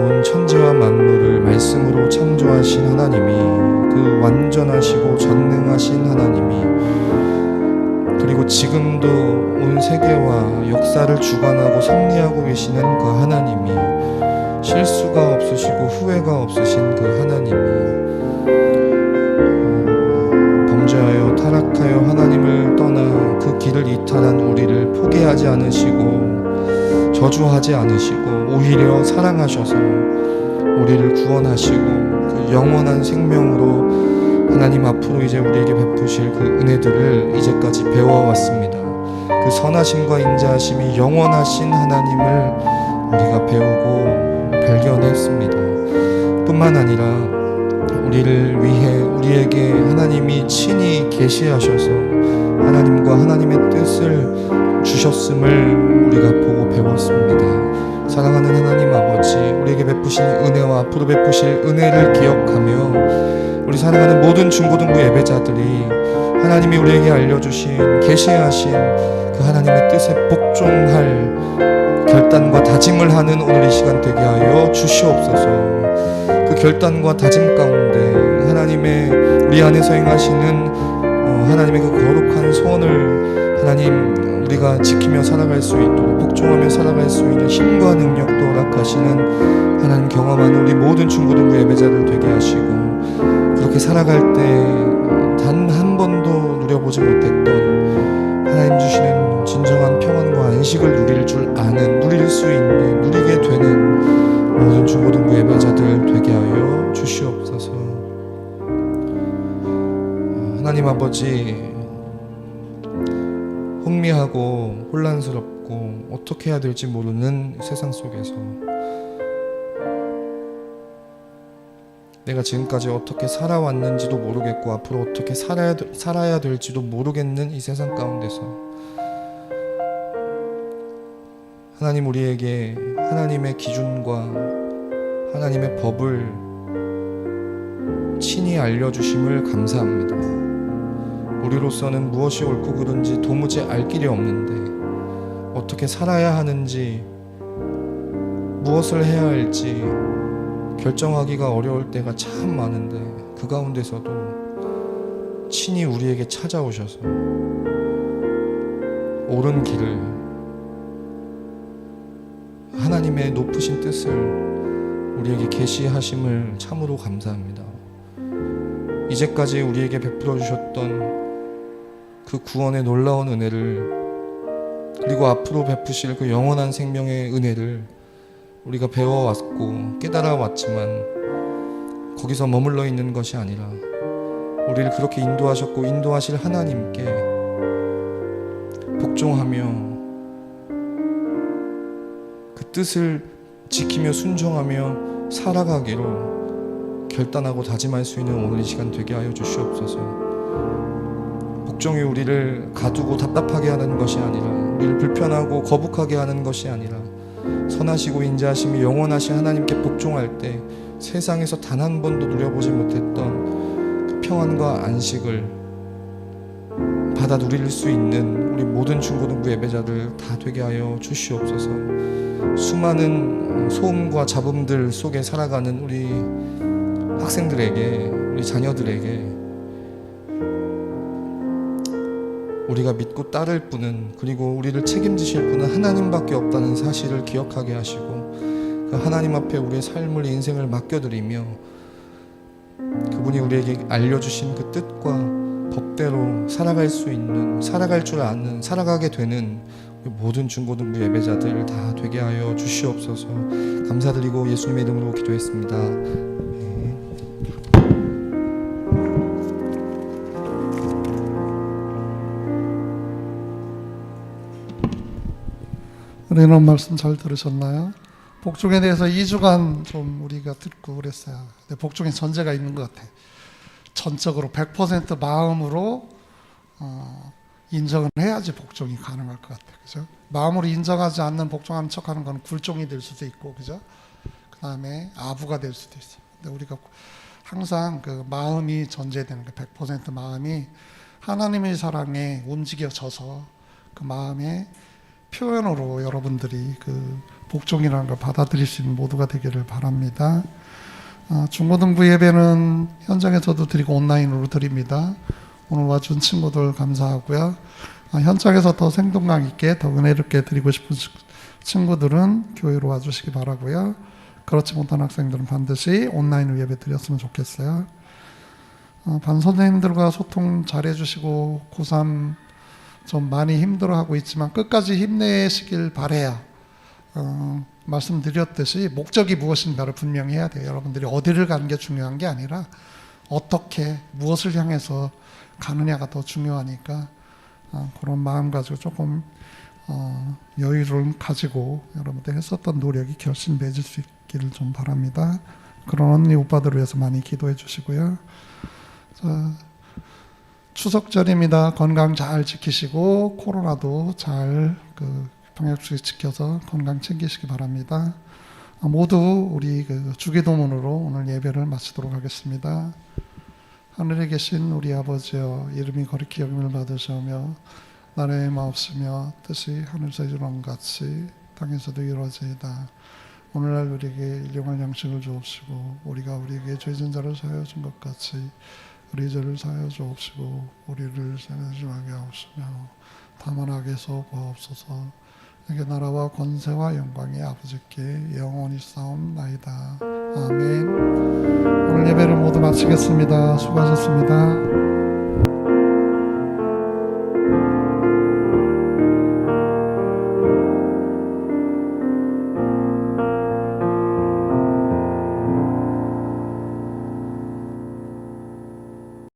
온 천지와 만물을 말씀으로 창조하신 하나님이, 그 완전하시고 전능하신 하나님이, 그리고 지금도 온 세계와 역사를 주관하고 섭리하고 계시는 그 하나님이, 실수가 없으시고 후회가 없으신 그 하나님이, 범죄하여 타락하여 하나님을 떠나 그 길을 이탈한 우리를 포기하지 않으시고 저주하지 않으시고 오히려 사랑하셔서 우리를 구원하시고 그 영원한 생명으로 하나님 앞으로 이제 우리에게 베푸실 그 은혜들을 이제까지 배워왔습니다. 그 선하심과 인자하심이 영원하신 하나님을 우리가 배우고 발견했습니다. 뿐만 아니라 우리를 위해 우리에게 하나님이 친히 계시하셔서 하나님과 하나님의 뜻을 주셨음을 우리가 보고 배웠습니다. 사랑하는 하나님 아버지, 우리에게 베푸신 은혜와 앞으로 베푸실 은혜를 기억하며 우리 사랑하는 모든 중고등부 예배자들이 하나님이 우리에게 알려주신 계시하신 그 하나님의 뜻에 복종할 결단과 다짐을 하는 오늘 이 시간 되게 하여 주시옵소서. 그 결단과 다짐 가운데 하나님의 우리 안에서 행하시는 하나님의 그 거룩한 소원을 하나님 우리가 지키며 살아갈 수 있도록 복종하며 살아갈 수 있는 힘과 능력도 허락하시는 하나님 경험하는 우리 모든 중고등부 예배자들 되게 하시고, 그렇게 살아갈 때 단 한 번도 누려보지 못했던 하나님 주시는 진정한 평안과 안식을 누릴 줄 아는, 누릴 수 있는, 누리게 되는 모든 중고등부 예배자들 되게 하여 주시옵소서. 하나님 아버지, 혼미하고 혼란스럽고 어떻게 해야 될지 모르는 세상 속에서 내가 지금까지 어떻게 살아왔는지도 모르겠고 앞으로 어떻게 살아야 될지도 모르겠는 이 세상 가운데서 하나님 우리에게 하나님의 기준과 하나님의 법을 친히 알려주심을 감사합니다. 우리로서는 무엇이 옳고 그른지 도무지 알 길이 없는데 어떻게 살아야 하는지, 무엇을 해야 할지 결정하기가 어려울 때가 참 많은데 그 가운데서도 친히 우리에게 찾아오셔서 옳은 길을, 하나님의 높으신 뜻을 우리에게 계시하심을 참으로 감사합니다. 이제까지 우리에게 베풀어 주셨던 그 구원의 놀라운 은혜를 그리고 앞으로 베푸실 그 영원한 생명의 은혜를 우리가 배워왔고 깨달아왔지만 거기서 머물러 있는 것이 아니라 우리를 그렇게 인도하셨고 인도하실 하나님께 복종하며 그 뜻을 지키며 순종하며 살아가기로 결단하고 다짐할 수 있는 오늘 이 시간 되게 하여 주시옵소서. 복종이 우리를 가두고 답답하게 하는 것이 아니라, 우리를 불편하고 거북하게 하는 것이 아니라, 선하시고 인자하심이 영원하신 하나님께 복종할 때 세상에서 단 한 번도 누려보지 못했던 그 평안과 안식을 받아 누릴 수 있는 우리 모든 중고등부 예배자들 다 되게 하여 주시옵소서. 수많은 소음과 잡음들 속에 살아가는 우리 학생들에게, 우리 자녀들에게 우리가 믿고 따를 분은, 그리고 우리를 책임지실 분은 하나님밖에 없다는 사실을 기억하게 하시고 그 하나님 앞에 우리의 삶을, 인생을 맡겨드리며 그분이 우리에게 알려주신 그 뜻과 법대로 살아갈 수 있는, 살아갈 줄 아는, 살아가게 되는 모든 중고등부 예배자들 다 되게 하여 주시옵소서. 감사드리고 예수님의 이름으로 기도했습니다. 은혜로운 말씀 잘 들으셨나요? 복종에 대해서 2주간 좀 우리가 듣고 그랬어요. 근데 복종에 전제가 있는 것 같아요. 전적으로 100% 마음으로 인정을 해야지 복종이 가능할 것 같아요. 그죠? 마음으로 인정하지 않는 복종하는 척하는 건 굴종이 될 수도 있고, 그죠? 그 다음에 아부가 될 수도 있어요. 근데 우리가 항상 그 마음이 전제되는 거, 100% 마음이 하나님의 사랑에 움직여져서 그 마음의 표현으로 여러분들이 그 복종이라는 걸 받아들일 수 있는 모두가 되기를 바랍니다. 중고등부 예배는 현장에서도 드리고 온라인으로 드립니다. 오늘 와준 친구들 감사하고요. 현장에서 더 생동감 있게, 더 은혜롭게 드리고 싶은 친구들은 교회로 와주시기 바라고요. 그렇지 못한 학생들은 반드시 온라인으로 예배 드렸으면 좋겠어요. 반 선생님들과 소통 잘 해주시고 고3 좀 많이 힘들어하고 있지만 끝까지 힘내시길 바라요. 말씀드렸듯이 목적이 무엇인가를 분명히 해야 돼요. 여러분들이 어디를 가는 게 중요한 게 아니라 어떻게, 무엇을 향해서 가느냐가 더 중요하니까 그런 마음 가지고 조금 여유를 가지고 여러분들 했었던 노력이 결실 맺을 수 있기를 좀 바랍니다. 그런 언니 오빠들을 위해서 많이 기도해 주시고요. 자, 추석절입니다. 건강 잘 지키시고 코로나도 잘 방역수칙 지켜서 건강 챙기시기 바랍니다. 모두 우리 주기도문으로 오늘 예배를 마치도록 하겠습니다. 하늘에 계신 우리 아버지여, 이름이 거룩히 여김을 받으시오며 나라의 마옵시며 뜻이 하늘에서 이루는 같이 땅에서도 이루어지이다. 오늘날 우리에게 일용할 양식을 주옵시고 우리가 우리에게 죄진 자를 사하여 준 것 같이 우리 죄를 사하여 주옵시고 우리를 시험하지 말게 하옵시며 다만 악에서 구하옵소서. 내게 나라와 권세와 영광이 아버지께 영원히 싸움나이다. 아멘. 오늘 예배를 모두 마치겠습니다. 수고하셨습니다.